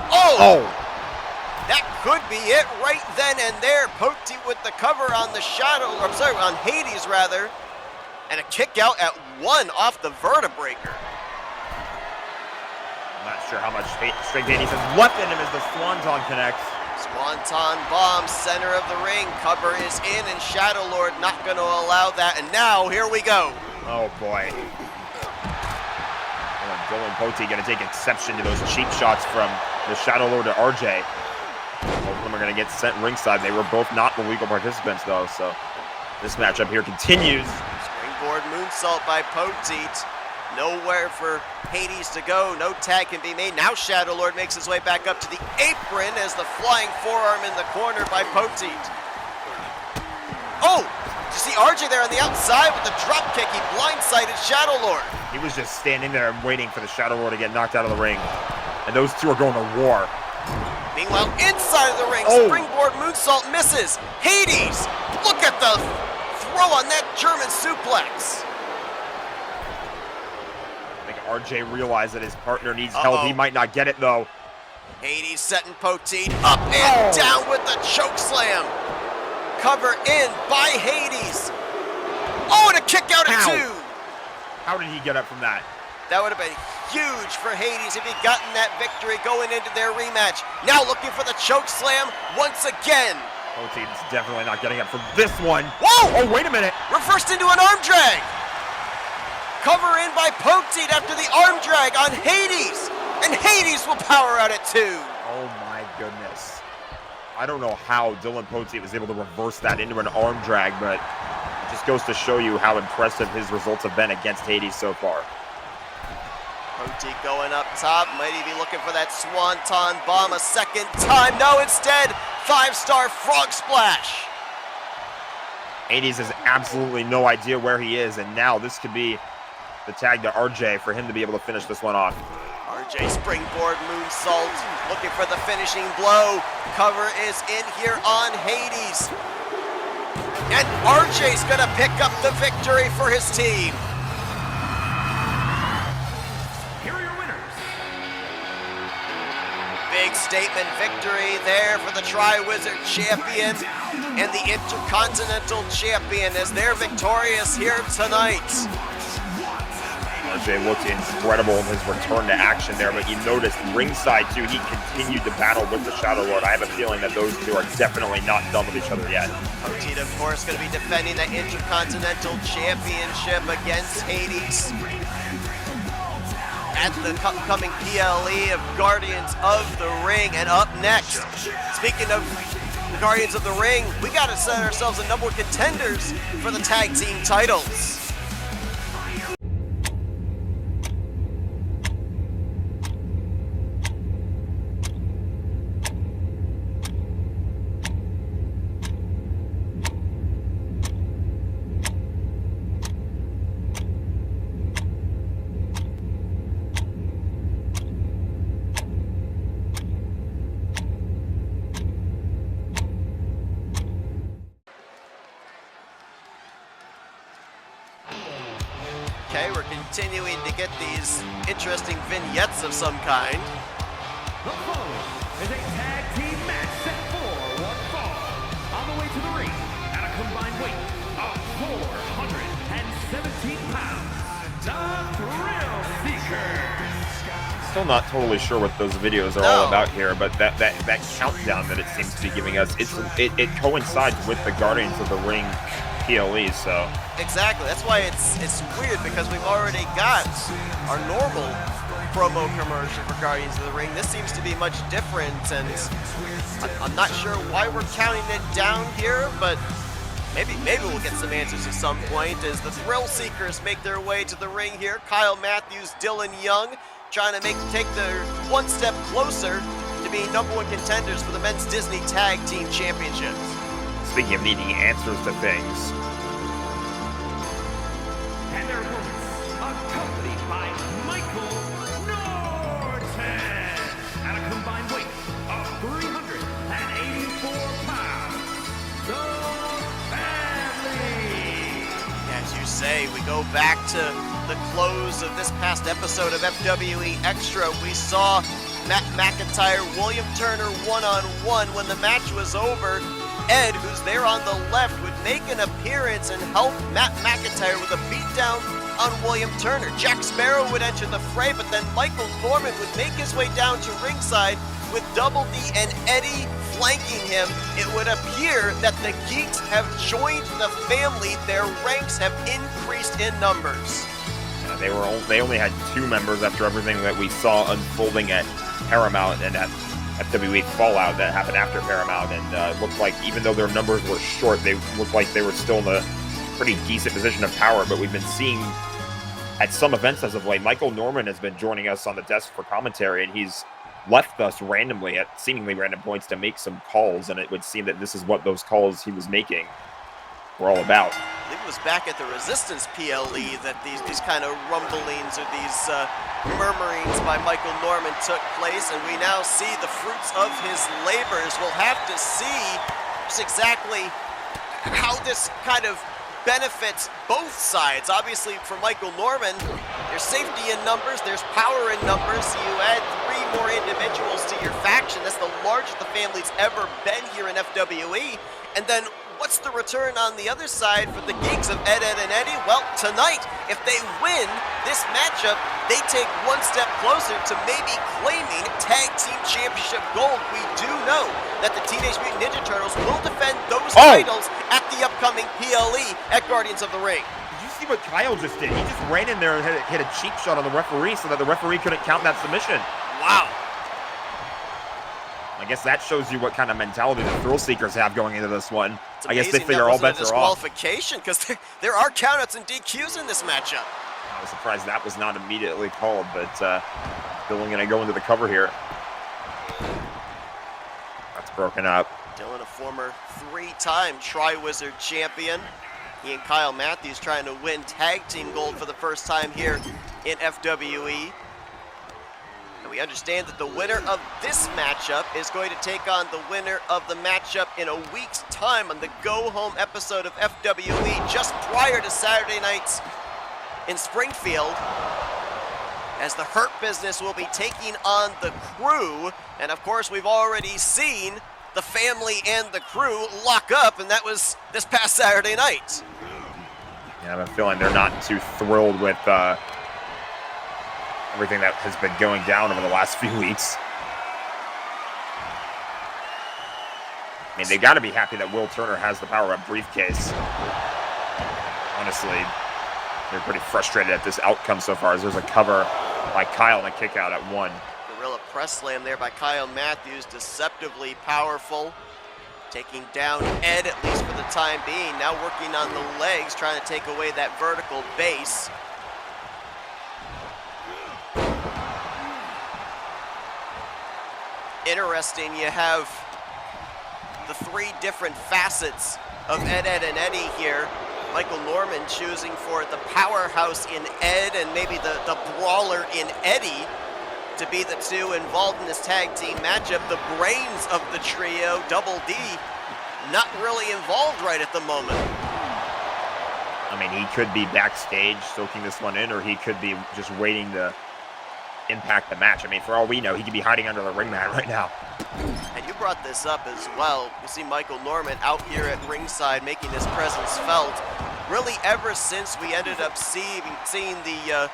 That could be it right then and there. Poteet with the cover on the on Hades rather. And a kick out at 1 off the vertebraker. I'm not sure how much strength Hades has left in him as the Swanton connects. Swanton bomb, center of the ring. Cover is in, and Shadow Lord not going to allow that. And now, here we go. Oh, boy. Dylan Poteet going to take exception to those cheap shots from the Shadow Lord to RJ. Both of them are going to get sent ringside. They were both not the legal participants, though, so this matchup here continues. Springboard moonsault by Poteet. Nowhere for Hades to go. No tag can be made. Now Shadow Lord makes his way back up to the apron as the flying forearm in the corner by Poteet. Oh! You see RJ there on the outside with the drop kick. He blindsided Shadow Lord. He was just standing there and waiting for the Shadow Lord to get knocked out of the ring. And those two are going to war. Meanwhile, inside of the ring, springboard moonsault misses. Hades! Look at the throw on that German suplex. I think RJ realized that his partner needs help. He might not get it, though. Hades setting Poteet up and down with the choke slam. Cover in by Hades. Oh, and a kick out at 2. How did he get up from that? That would have been huge for Hades if he'd gotten that victory going into their rematch. Now looking for the choke slam once again. Poteet's definitely not getting up from this one. Whoa! Oh, wait a minute. Reversed into an arm drag. Cover in by Poteet after the arm drag on Hades. And Hades will power out at 2. Oh, my goodness. I don't know how Dylan Poteet was able to reverse that into an arm drag, but it just goes to show you how impressive his results have been against Hades so far. Poteet going up top. Might he be looking for that Swanton bomb a second time? No, instead, 5-star frog splash. Hades has absolutely no idea where he is, and now this could be the tag to RJ for him to be able to finish this one off. RJ springboard moonsault, looking for the finishing blow. Cover is in here on Hades. And RJ's gonna pick up the victory for his team. Here are your winners. Big statement victory there for the Tri-Wizard champion and the Intercontinental champion as they're victorious here tonight. RJ looked incredible in his return to action there, but you noticed ringside too, he continued to battle with the Shadow Lord. I have a feeling that those two are definitely not done with each other yet. Poteet, of course, going to be defending the Intercontinental Championship against Hades at the upcoming PLE of Guardians of the Ring. And up next, speaking of Guardians of the Ring, we got to set ourselves a number of contenders for the tag team titles. Okay, we're continuing to get these interesting vignettes of some kind. The following is a tag team match set for one fall. On the way to the ring at a combined weight of 417 pounds, the Thrill Seekers. Still not totally sure what those videos are all about here, but that countdown that it seems to be giving us, it coincides with the Guardians of the Ring PLE, so. Exactly, that's why it's weird, because we've already got our normal promo commercial for Guardians of the Ring. This seems to be much different, and I'm not sure why we're counting it down here, but maybe we'll get some answers at some point as the Thrill Seekers make their way to the ring here. Kyle Matthews, Dylan Young, trying to take their one step closer to being #1 contenders for the Men's Disney Tag Team Championships. Speaking of needing answers to things, And their opponents, accompanied by Michael Norton at a combined weight of 384 pounds. The Family. As you say, we go back to the close of this past episode of FWE Extra. We saw Matt McIntyre, William Turner one-on-one. When the match was over, Ed, who's there on the left, would make an appearance and help Matt McIntyre with a beatdown on William Turner. Jack Sparrow would enter the fray, but then Michael Norman would make his way down to ringside with Double D and Eddie flanking him. It would appear that the Geeks have joined the family. Their ranks have increased in numbers. they only had 2 members after everything that we saw unfolding at Paramount and at FWE Fallout that happened after Paramount, and it looked like even though their numbers were short, they looked like they were still in a pretty decent position of power. But we've been seeing at some events as of late, Michael Norman has been joining us on the desk for commentary, and he's left us randomly at seemingly random points to make some calls, and it would seem that this is what those calls he was making were all about. I think it was back at the Resistance PLE that these kind of rumblings or these murmurings by Michael Norman took place, and we now see the fruits of his labors. We'll have to see just exactly how this kind of benefits both sides. Obviously, for Michael Norman, there's safety in numbers, there's power in numbers. So you add 3 more individuals to your faction. That's the largest the family's ever been here in FWE. And then what's the return on the other side for the Geeks of Ed, and Eddie? Well, tonight, if they win this matchup, they take one step closer to maybe claiming Tag Team Championship gold. We do know that the Teenage Mutant Ninja Turtles will defend those titles at the upcoming PLE at Guardians of the Ring. Did you see what Kyle just did? He just ran in there and hit a cheap shot on the referee so that the referee couldn't count that submission. Wow. I guess that shows you what kind of mentality the Thrill Seekers have going into this one. It's I guess they amazing figure that all wasn't bets a are off. disqualification, because there are countouts and DQs in this matchup. I was surprised that was not immediately called, but Dylan going to go into the cover here. That's broken up. Dylan, a former 3-time Tri-Wizard champion. He and Kyle Matthews trying to win tag team gold for the first time here in FWE. And we understand that the winner of this matchup is going to take on the winner of the matchup in a week's time on the Go Home episode of FWE, just prior to Saturday nights in Springfield. as the Hurt Business will be taking on the Crew. And of course, we've already seen the Family and the Crew lock up, and that was this past Saturday night. Yeah, I have a feeling they're not too thrilled with everything that has been going down over the last few weeks. I mean, they got to be happy that Will Turner has the power-up briefcase. Honestly, they're pretty frustrated at this outcome so far, as there's a cover by Kyle and a kick out at 1. Gorilla press slam there by Kyle Matthews, deceptively powerful. Taking down Ed, at least for the time being. Now working on the legs, trying to take away that vertical base. Interesting, you have the 3 different facets of Ed, and Eddie here. Michael Norman choosing for the powerhouse in Ed and maybe the brawler in Eddie to be the 2 involved in this tag team matchup. The brains of the trio, Double D, not really involved right at the moment. I mean, he could be backstage soaking this one in, or he could be just waiting to impact the match. I mean, for all we know, he could be hiding under the ring mat right now. And you brought this up as well. You see Michael Norman out here at ringside making his presence felt. Really ever since we ended up seeing the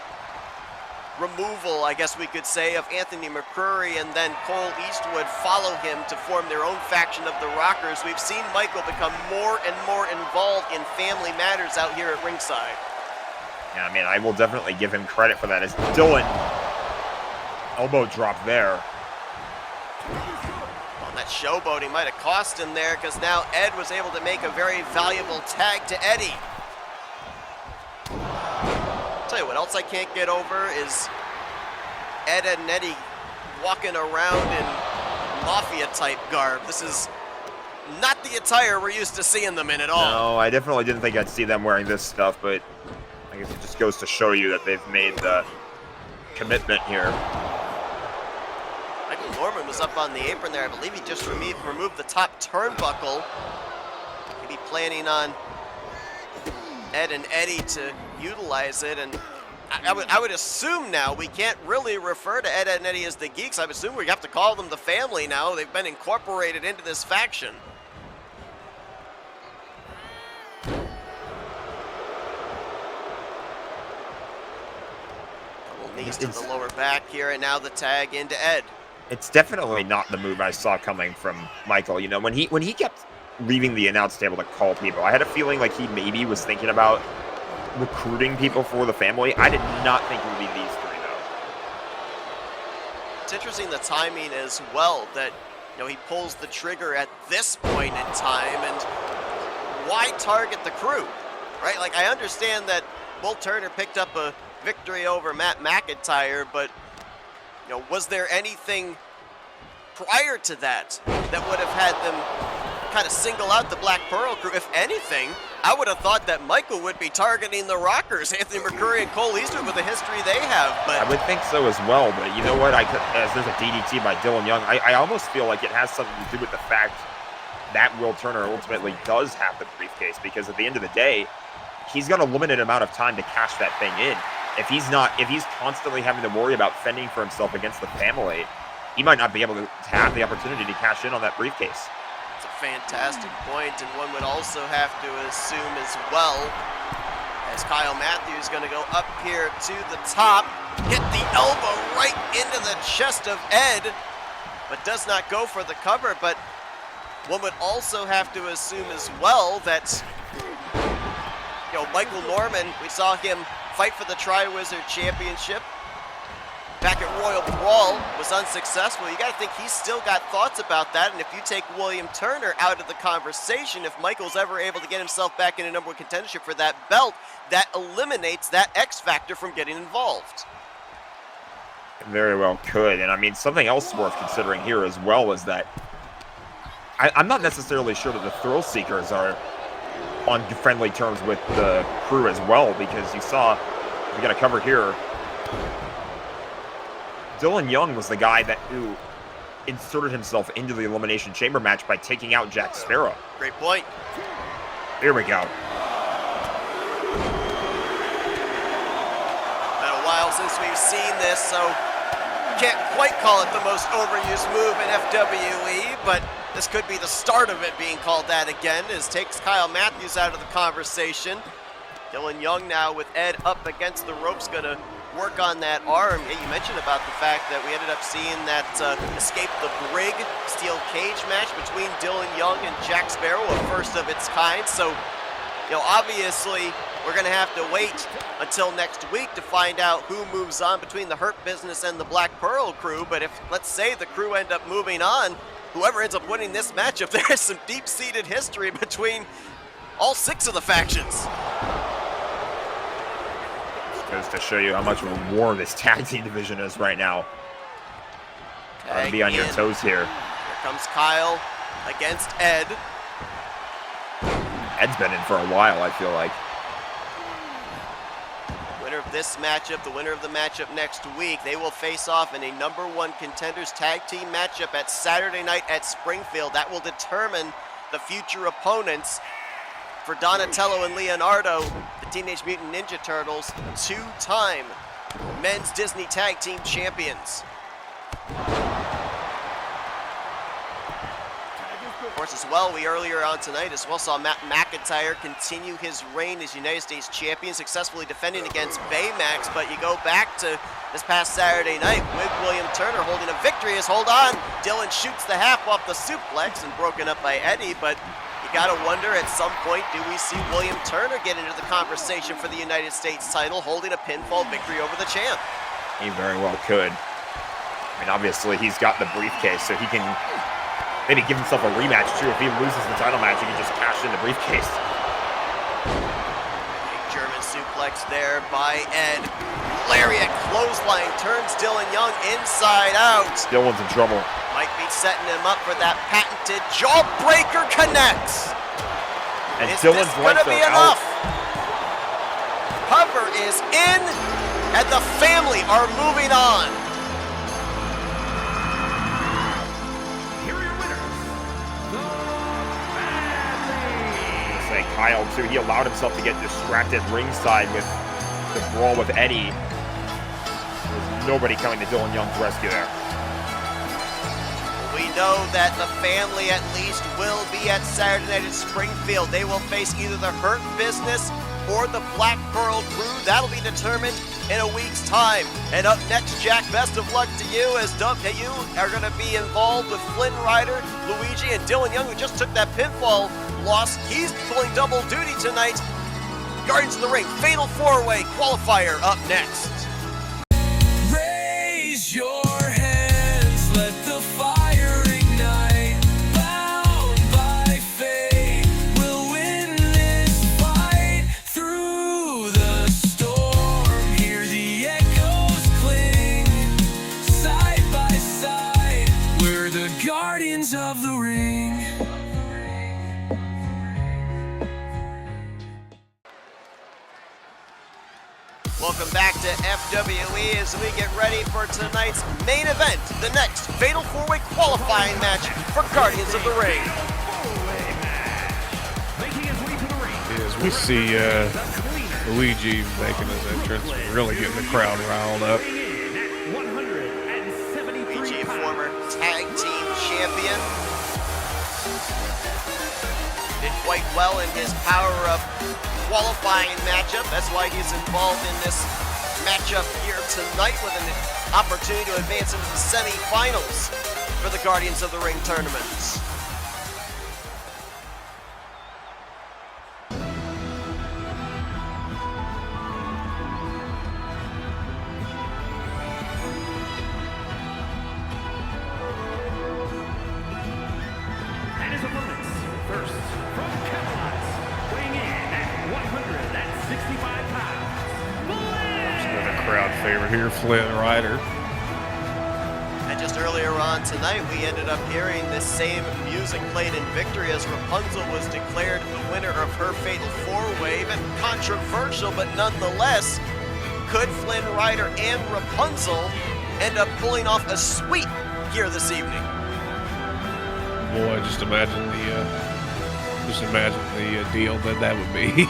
removal, I guess we could say, of Anthony McCrory and then Cole Eastwood follow him to form their own faction of the Rockers, we've seen Michael become more and more involved in family matters out here at ringside. Yeah, I mean, I will definitely give him credit for that. As Dylan elbow drop there. Well, that showboating might have cost him there, because now Ed was able to make a very valuable tag to Eddie. Tell you what else I can't get over is Ed and Eddie walking around in mafia-type garb. This is not the attire we're used to seeing them in at all. No, I definitely didn't think I'd see them wearing this stuff, but I guess it just goes to show you that they've made the commitment here. Michael Norman was up on the apron there. I believe he just removed the top turnbuckle. Maybe planning on Ed and Eddie to utilize it, and I would assume now we can't really refer to Ed and Eddie as the Geeks. I would assume we have to call them the Family now. They've been incorporated into this faction. Double knees to the lower back here, and now the tag into Ed. It's definitely not the move I saw coming from Michael. You know, when he kept leaving the announce table to call people, I had a feeling like he maybe was thinking about recruiting people for the Family. I did not think it would be these 3, though. It's interesting the timing as well, that he pulls the trigger at this point in time, and why target the Crew, right? Like, I understand that Will Turner picked up a victory over Matt McIntyre, but was there anything prior to that would have had them kind of single out the Black Pearl Crew? If anything, I would have thought that Michael would be targeting the Rockers, Anthony McCrory and Cole Eastwood, with the history they have. But I would think so as well, but you know what? As there's a DDT by Dylan Young, I almost feel like it has something to do with the fact that Will Turner ultimately does have the briefcase, because at the end of the day, he's got a limited amount of time to cash that thing in. If he's constantly having to worry about fending for himself against the Family, he might not be able to have the opportunity to cash in on that briefcase. it's a fantastic point, and one would also have to assume as well, as Kyle Matthews going to go up here to the top, hit the elbow right into the chest of Ed, but does not go for the cover. But one would also have to assume as well that Michael Norman, we saw him fight for the Tri-Wizard Championship back at Royal Brawl, was unsuccessful. You got to think he's still got thoughts about that. And if you take William Turner out of the conversation, if Michael's ever able to get himself back in a number one contendership for that belt, that eliminates that X factor from getting involved. Very well could. And I mean, something else worth considering here as well is that I'm not necessarily sure that the Thrill Seekers are on friendly terms with the Crew as well, because you saw, we got a cover here, Dylan Young was the guy who inserted himself into the Elimination Chamber match by taking out Jack Sparrow. Great point. Here we go. And a while while since we've seen this, so can't quite call it the most overused move in FWE, but this could be the start of it being called that again, as takes Kyle Matthews out of the conversation. Dylan Young now with Ed up against the ropes, gonna work on that arm. Yeah, you mentioned about the fact that we ended up seeing that Escape the Brig steel cage match between Dylan Young and Jack Sparrow, a first of its kind. So, you know, obviously we're gonna have to wait until next week to find out who moves on between the Hurt Business and the Black Pearl crew. But if, let's say, the crew end up moving on, whoever ends up winning this matchup, there's some deep-seated history between all 6 of the factions. Goes to show you how much of a war this tag team division is right now. Gotta be on your toes here. Here comes Kyle against Ed. Ed's been in for a while, I feel like. Winner of this matchup, the winner of the matchup next week, they will face off in a #1 contenders tag team matchup at Saturday night at Springfield. That will determine the future opponents for Donatello and Leonardo, the Teenage Mutant Ninja Turtles, 2-time men's Disney Tag Team champions. Of course, as well, we earlier on tonight as well saw Matt McIntyre continue his reign as United States champion, successfully defending against Baymax. But you go back to this past Saturday night with William Turner holding a victory as, hold on, Dylan shoots the half off the suplex and broken up by Eddie. But you gotta wonder, at some point, do we see William Turner get into the conversation for the United States title, holding a pinfall victory over the champ? He very well could. I mean, obviously, he's got the briefcase, so he can maybe give himself a rematch, too. If he loses the title match, he can just cash in the briefcase. Big German suplex there by Ed. Lariat clothesline turns Dylan Young inside out. Dylan's in trouble. Might be setting him up for that patented Jawbreaker connects. And Is Dylan's this gonna legs be are enough? out. Cover is in, and the family are moving on. Here are your winners, the Family. Say Kyle, too, he allowed himself to get distracted ringside with the brawl with Eddie. There's nobody coming to Dylan Young's rescue there. We know that the family at least will be at Saturday night in Springfield. They will face either the Hurt Business or the Black Pearl crew. That'll be determined in a week's time. And up next, Jack, best of luck to you, as you are going to be involved with Flynn Rider, Luigi, and Dylan Young, who just took that pinfall loss. He's pulling double duty tonight. Guardians of the Ring, Fatal 4-Way qualifier up next. Raise your hands, let the fire ignite. Bound by fate, we'll win this fight. Through the storm, hear the echoes cling. Side by side, we're the Guardians of the Ring. Welcome back to FWE as we get ready for tonight's main event, the next Fatal 4-Way qualifying match for Guardians of the Ring. Four-way match. Making his way to the ring. As we see Luigi making his entrance, really getting the crowd riled up. Weighing in at 173 Luigi, pounds. former tag team champion, did quite well in his power-up qualifying matchup. That's why he's involved in this matchup here tonight with an opportunity to advance into the semi-finals for the Guardians of the Ring tournaments. And his opponents, first from Camelot, weighing in at 165 pounds, Another crowd favorite here, Flynn Rider. And just earlier on tonight, we ended up hearing this same music played in victory as Rapunzel was declared the winner of her Fatal 4-Way. But controversial, but nonetheless, could Flynn Rider and Rapunzel end up pulling off a sweep here this evening? Boy, just imagine the deal that would be,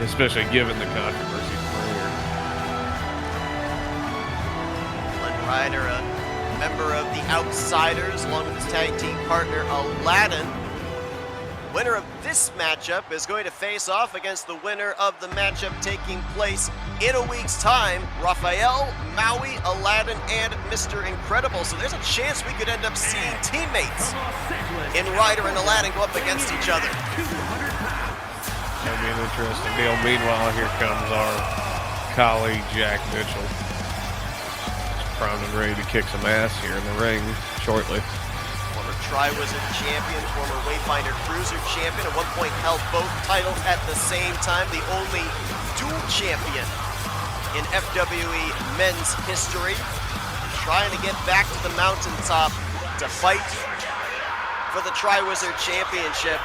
especially given the controversy earlier. Ryder, a member of the Outsiders, along with his tag team partner Aladdin. Winner of this matchup is going to face off against the winner of the matchup taking place in a week's time, Raphael, Maui, Aladdin, and Mr. Incredible. So there's a chance we could end up seeing teammates in Ryder and Aladdin go up against each other. That'd be an interesting deal. Meanwhile, here comes our colleague Jack Mitchell. Primed and ready to kick some ass here in the ring shortly. Former Tri-Wizard champion, former Wayfinder Cruiser champion, at one point held both titles at the same time, the only dual champion in FWE men's history. Trying to get back to the mountaintop to fight for the Tri-Wizard championship.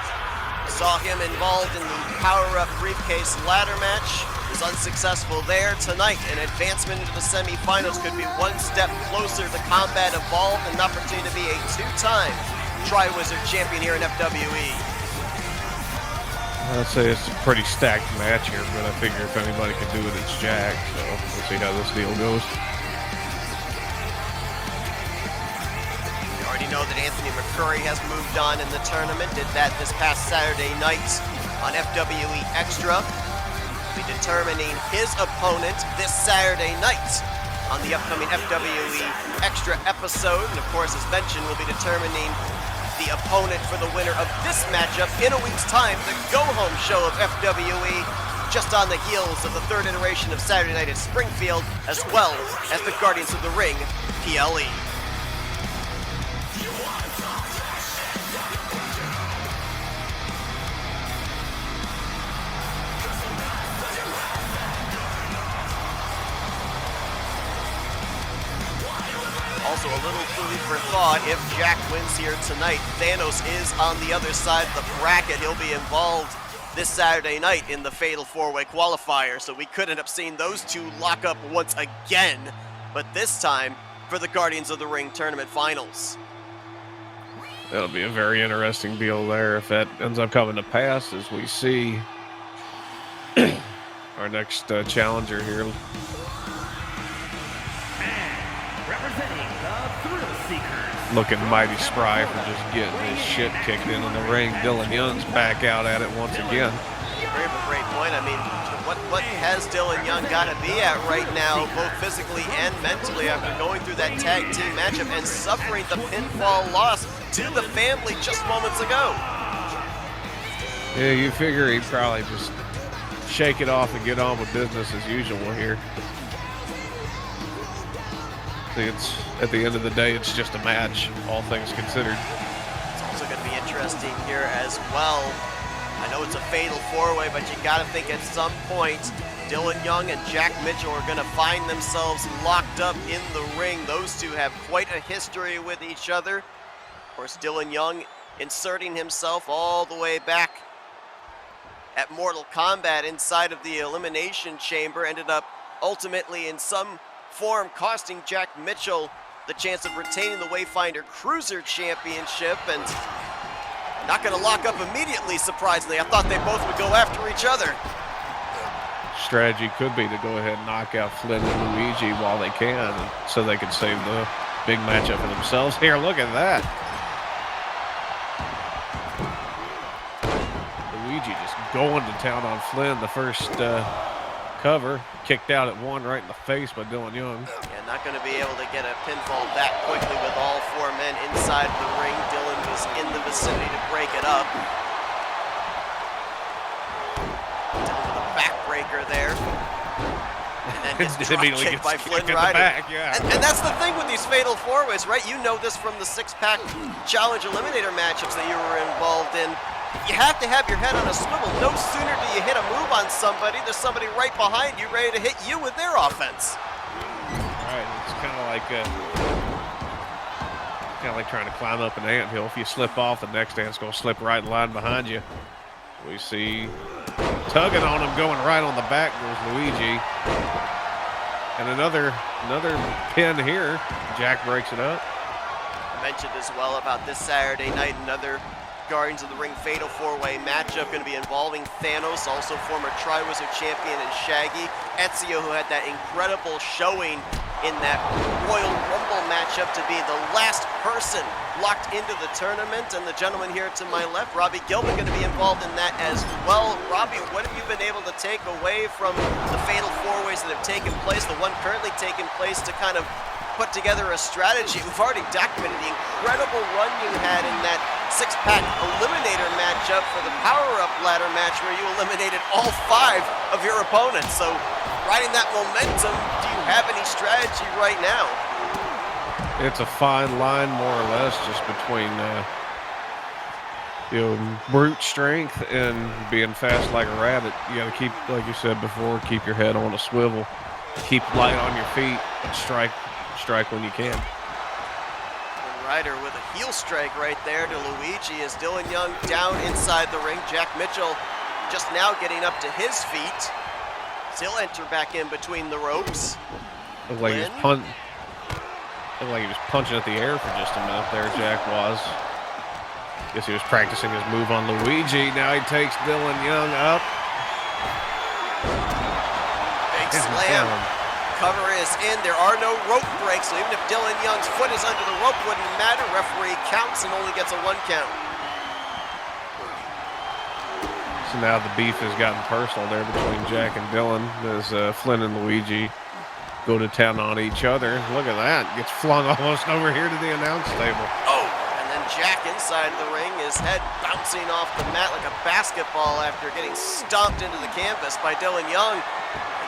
Saw him involved in the power-up briefcase ladder match. Was unsuccessful there. Tonight, an advancement into the semifinals could be one step closer to Combat Evolved, and an opportunity to be a two-time Tri-Wizard champion here in FWE. I'd say it's a pretty stacked match here, but I figure if anybody can do it, it's Jack. So we'll see how this deal goes. We already know that Anthony McCurry has moved on in the tournament. Did that this past Saturday night on FWE Extra. Be determining his opponent this Saturday night on the upcoming FWE Extra episode. And of course, as mentioned, we'll be determining the opponent for the winner of this matchup in a week's time, the go-home show of FWE, just on the heels of the third iteration of Saturday Night at Springfield, as well as the Guardians of the Ring PLE. Also a little food for thought, if Jack wins here tonight, Thanos is on the other side of the bracket. He'll be involved this Saturday night in the Fatal 4-Way qualifier, so we could end up seeing those two lock up once again, but this time for the Guardians of the Ring tournament finals. That'll be a very interesting deal there if that ends up coming to pass, as we see our next challenger here. Representing the Thrill Seekers. Looking mighty spry for just getting his shit kicked in the ring. Dylan Young's back out at it once again. Great point. I mean, what has Dylan Young got to be at right now, both physically and mentally, after going through that tag team matchup and suffering the pinfall loss to the family just moments ago? Yeah, you figure he'd probably just shake it off and get on with business as usual here. It's at the end of the day, it's just a match, all things considered. It's also going to be interesting here as well. I know it's a fatal four-way, but you got to think at some point Dylan Young and Jack Mitchell are going to find themselves locked up in the ring. Those two have quite a history with each other. Of course, Dylan Young inserting himself all the way back at Mortal Kombat inside of the Elimination Chamber, ended up ultimately in some form costing Jack Mitchell the chance of retaining the Wayfinder Cruiser Championship, and not going to lock up immediately, surprisingly. I thought they both would go after each other. Strategy could be to go ahead and knock out Flynn and Luigi while they can, so they can save the big matchup for themselves. Here, look at that. Luigi just going to town on Flynn. The first cover, kicked out at one right in the face by Dylan Young. Yeah, not going to be able to get a pinfall that quickly with all four men inside the ring. Dylan was in the vicinity to break it up. Dylan with a backbreaker there. And then gets drop kicked by Flynn Rider. And that's the thing with these fatal four-ways, right? You know this from the six-pack challenge eliminator matchups that you were involved in. You have to have your head on a swivel. No sooner do you hit a move on somebody, there's somebody right behind you ready to hit you with their offense. Right, it's kind of like trying to climb up an anthill. If you slip off, the next ant's going to slip right in line behind you. We see tugging on him, going right on the back goes Luigi. And another pin here. Jack breaks it up. I mentioned as well about this Saturday night, another Guardians of the Ring Fatal 4-Way matchup going to be involving Thanos, also former Tri-Wizard champion, and Shaggy. Ezio, who had that incredible showing in that Royal Rumble matchup to be the last person locked into the tournament. And the gentleman here to my left, Robbie Gilman, going to be involved in that as well. Robbie, what have you been able to take away from the Fatal 4-Ways that have taken place, the one currently taking place, to kind of put together a strategy? We've already documented the incredible run you had in that six-pack eliminator matchup for the power-up ladder match where you eliminated all 5 of your opponents. So riding that momentum, do you have any strategy right now? It's a fine line, more or less, just between brute strength and being fast like a rabbit. You got to keep, like you said before, keep your head on a swivel, keep light on your feet, and strike when you can. Ryder with a heel strike right there to Luigi as Dylan Young down inside the ring. Jack Mitchell just now getting up to his feet. He'll enter back in between the ropes. Looked like he was punching at the air for just a minute there, Jack was. Guess he was practicing his move on Luigi. Now he takes Dylan Young up. Big slam. Cover is in. There are no rope breaks, so even if Dylan Young's foot is under the rope, wouldn't matter. Referee counts and only gets a 1 count. So now the beef has gotten personal there between Jack and Dylan as Flynn and Luigi go to town on each other. Look at that. Gets flung almost over here to the announce table. Oh, and then Jack inside the ring, his head bouncing off the mat like a basketball after getting stomped into the canvas by Dylan Young.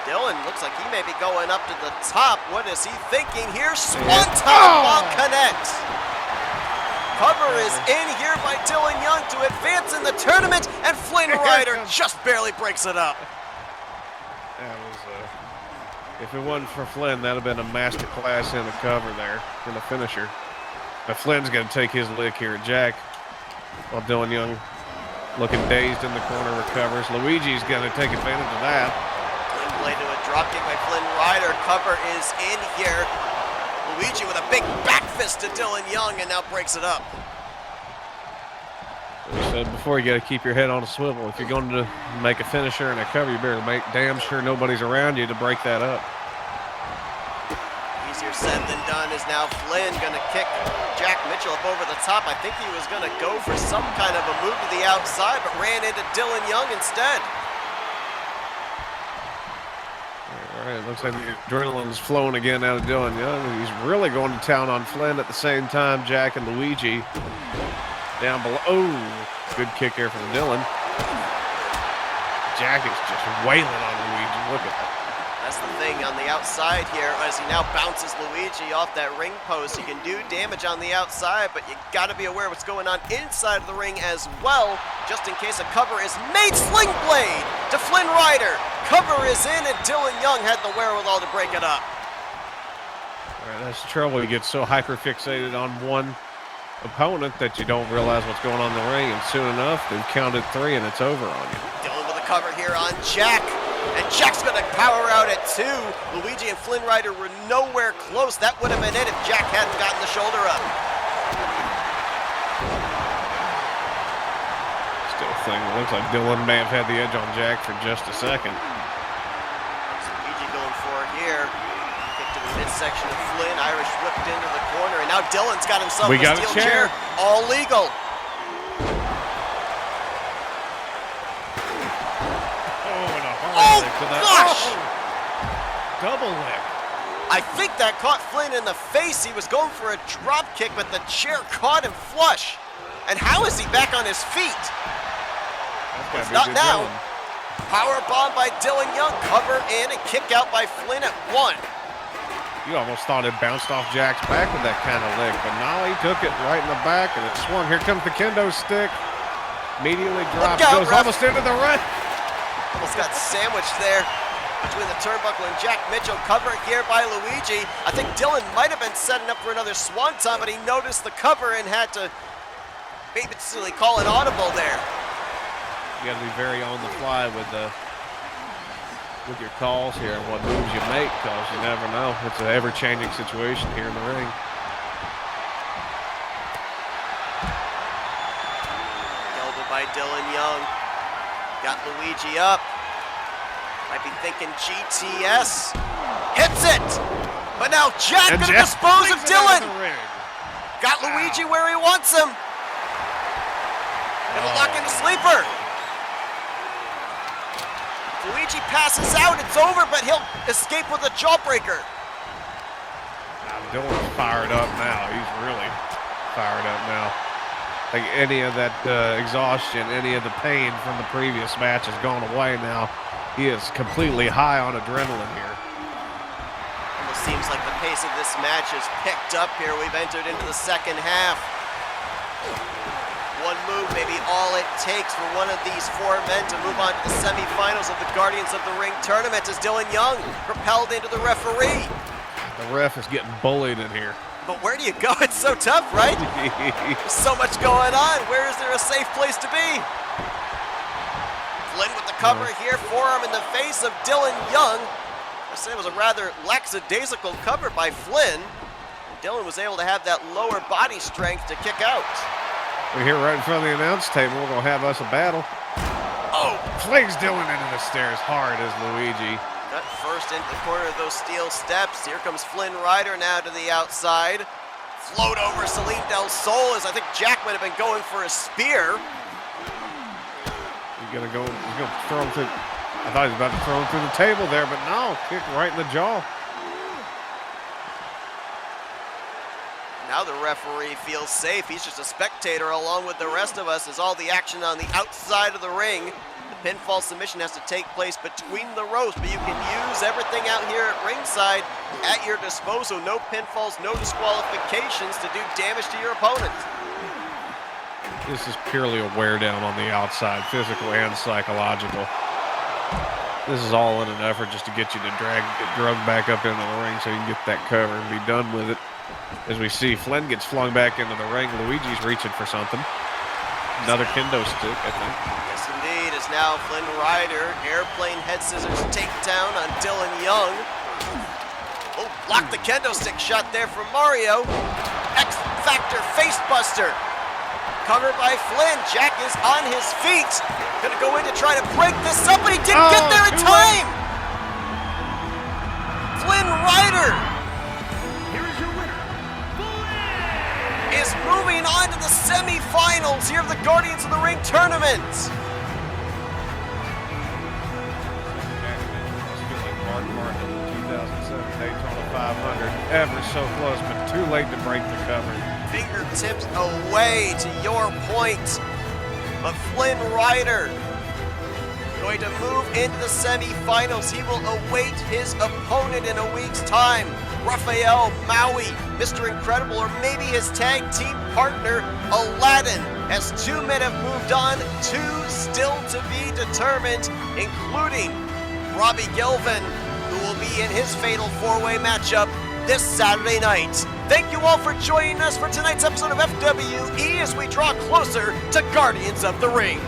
Dylan looks like he may be going up to the top. What is he thinking here? Swanton Bomb connects. Cover is in here by Dylan Young to advance in the tournament, and Flynn Rider just barely breaks it up. That was, if it wasn't for Flynn, that'd have been a master class in the cover there, in the finisher. But Flynn's going to take his lick here at Jack, while Dylan Young, looking dazed in the corner, recovers. Luigi's going to take advantage of that. Blade to a dropkick by Flynn Rider. Cover is in here. Luigi with a big back fist to Dylan Young and now breaks it up. As I said before, you got to keep your head on a swivel. If you're going to make a finisher and a cover, you better make damn sure nobody's around you to break that up. Easier said than done is now Flynn going to kick Jack Mitchell up over the top. I think he was going to go for some kind of a move to the outside, but ran into Dylan Young instead. All right, looks like the adrenaline's flowing again out of Dylan Young. He's really going to town on Flynn at the same time. Jack and Luigi down below. Oh, good kick there from Dylan. Jack is just wailing on Luigi. Look at that. That's the thing on the outside here as he now bounces Luigi off that ring post. He can do damage on the outside, but you got to be aware of what's going on inside of the ring as well, just in case a cover is made. Sling blade to Flynn Rider. Cover is in, and Dylan Young had the wherewithal to break it up. All right, that's the trouble. You get so hyper-fixated on one opponent that you don't realize what's going on in the ring, and soon enough, they've counted 3, and it's over on you. Dylan with a cover here on Jack. And Jack's going to power out at 2. Luigi and Flynn Rider were nowhere close. That would have been it if Jack hadn't gotten the shoulder up. Still thinking, it looks like Dylan may have had the edge on Jack for just a second. Luigi going for it here. Kick to the midsection of Flynn. Irish whipped into the corner. And now Dylan's got himself a steel chair. All legal. Oh, gosh! Double lick. I think that caught Flynn in the face. He was going for a drop kick, but the chair caught him flush. And how is he back on his feet? It's not now. Power bomb by Dylan Young. Cover in and kick out by Flynn at 1. You almost thought it bounced off Jack's back with that kind of lick, but now he took it right in the back, and it swung. Here comes the kendo stick. Immediately drops, goes almost into the ring. Almost got sandwiched there between the turnbuckle and Jack Mitchell. Cover here by Luigi. I think Dylan might have been setting up for another swanton, but he noticed the cover and had to basically call an audible there. You got to be very on the fly with your calls here and what moves you make, because you never know. It's an ever-changing situation here in the ring. Elbow by Dylan Young. Got Luigi up. Might be thinking GTS. Hits it! But now Jack And gonna Jack dispose of flings it out Dylan. the ring. Got Luigi where he wants him. Gonna lock in the sleeper. Luigi passes out, it's over, but he'll escape with a jawbreaker. Dylan's fired up now. He's really fired up now. Like any of that exhaustion, any of the pain from the previous match has gone away now. He is completely high on adrenaline here. Almost seems like the pace of this match has picked up here. We've entered into the second half. One move, maybe all it takes for one of these four men to move on to the semifinals of the Guardians of the Ring tournament as Dylan Young propelled into the referee. The ref is getting bullied in here. But where do you go? It's so tough, right? There's so much going on. Where is there a safe place to be? Flynn with the cover here, forearm in the face of Dylan Young. I say it was a rather lackadaisical cover by Flynn. Dylan was able to have that lower body strength to kick out. We're here right in front of the announce table. We're going to have us a battle. Oh! Flings Dylan into the stairs hard as Luigi. Got first into the corner of those steel steps. Here comes Flynn Rider now to the outside. Float over Celine Del Sol as I think Jack might have been going for a spear. He's going to throw him through. I thought he was about to throw him through the table there, but no, kick right in the jaw. Now the referee feels safe. He's just a spectator along with the rest of us as all the action on the outside of the ring. The pinfall submission has to take place between the ropes, but you can use everything out here at ringside at your disposal. No pinfalls, no disqualifications to do damage to your opponent. This is purely a wear down on the outside, physical and psychological. This is all in an effort just to get you to get drugged back up into the ring so you can get that cover and be done with it. As we see, Flynn gets flung back into the ring. Luigi's reaching for something. Another kendo stick, I think. Yes, indeed, is now Flynn Rider. Airplane head scissors takedown on Dylan Young. Oh, blocked the kendo stick shot there from Mario. X Factor face buster. Covered by Flynn. Jack is on his feet. Gonna go in to try to break this up, but he didn't get there in time. Flynn Rider Here is your winner, Flynn! is moving on to the semifinals here of the Guardians of the Ring tournament. Mark Martin, 2007 Daytona 500. Ever so close, but too late to break the cover. Fingertips away to your point. But Flynn Rider going to move into the semifinals. He will await his opponent in a week's time. Raphael Maui, Mr. Incredible, or maybe his tag team partner, Aladdin, as two men have moved on, two still to be determined, including Robbie Gilvin, who will be in his fatal four-way matchup this Saturday night. Thank you all for joining us for tonight's episode of FWE as we draw closer to Guardians of the Ring.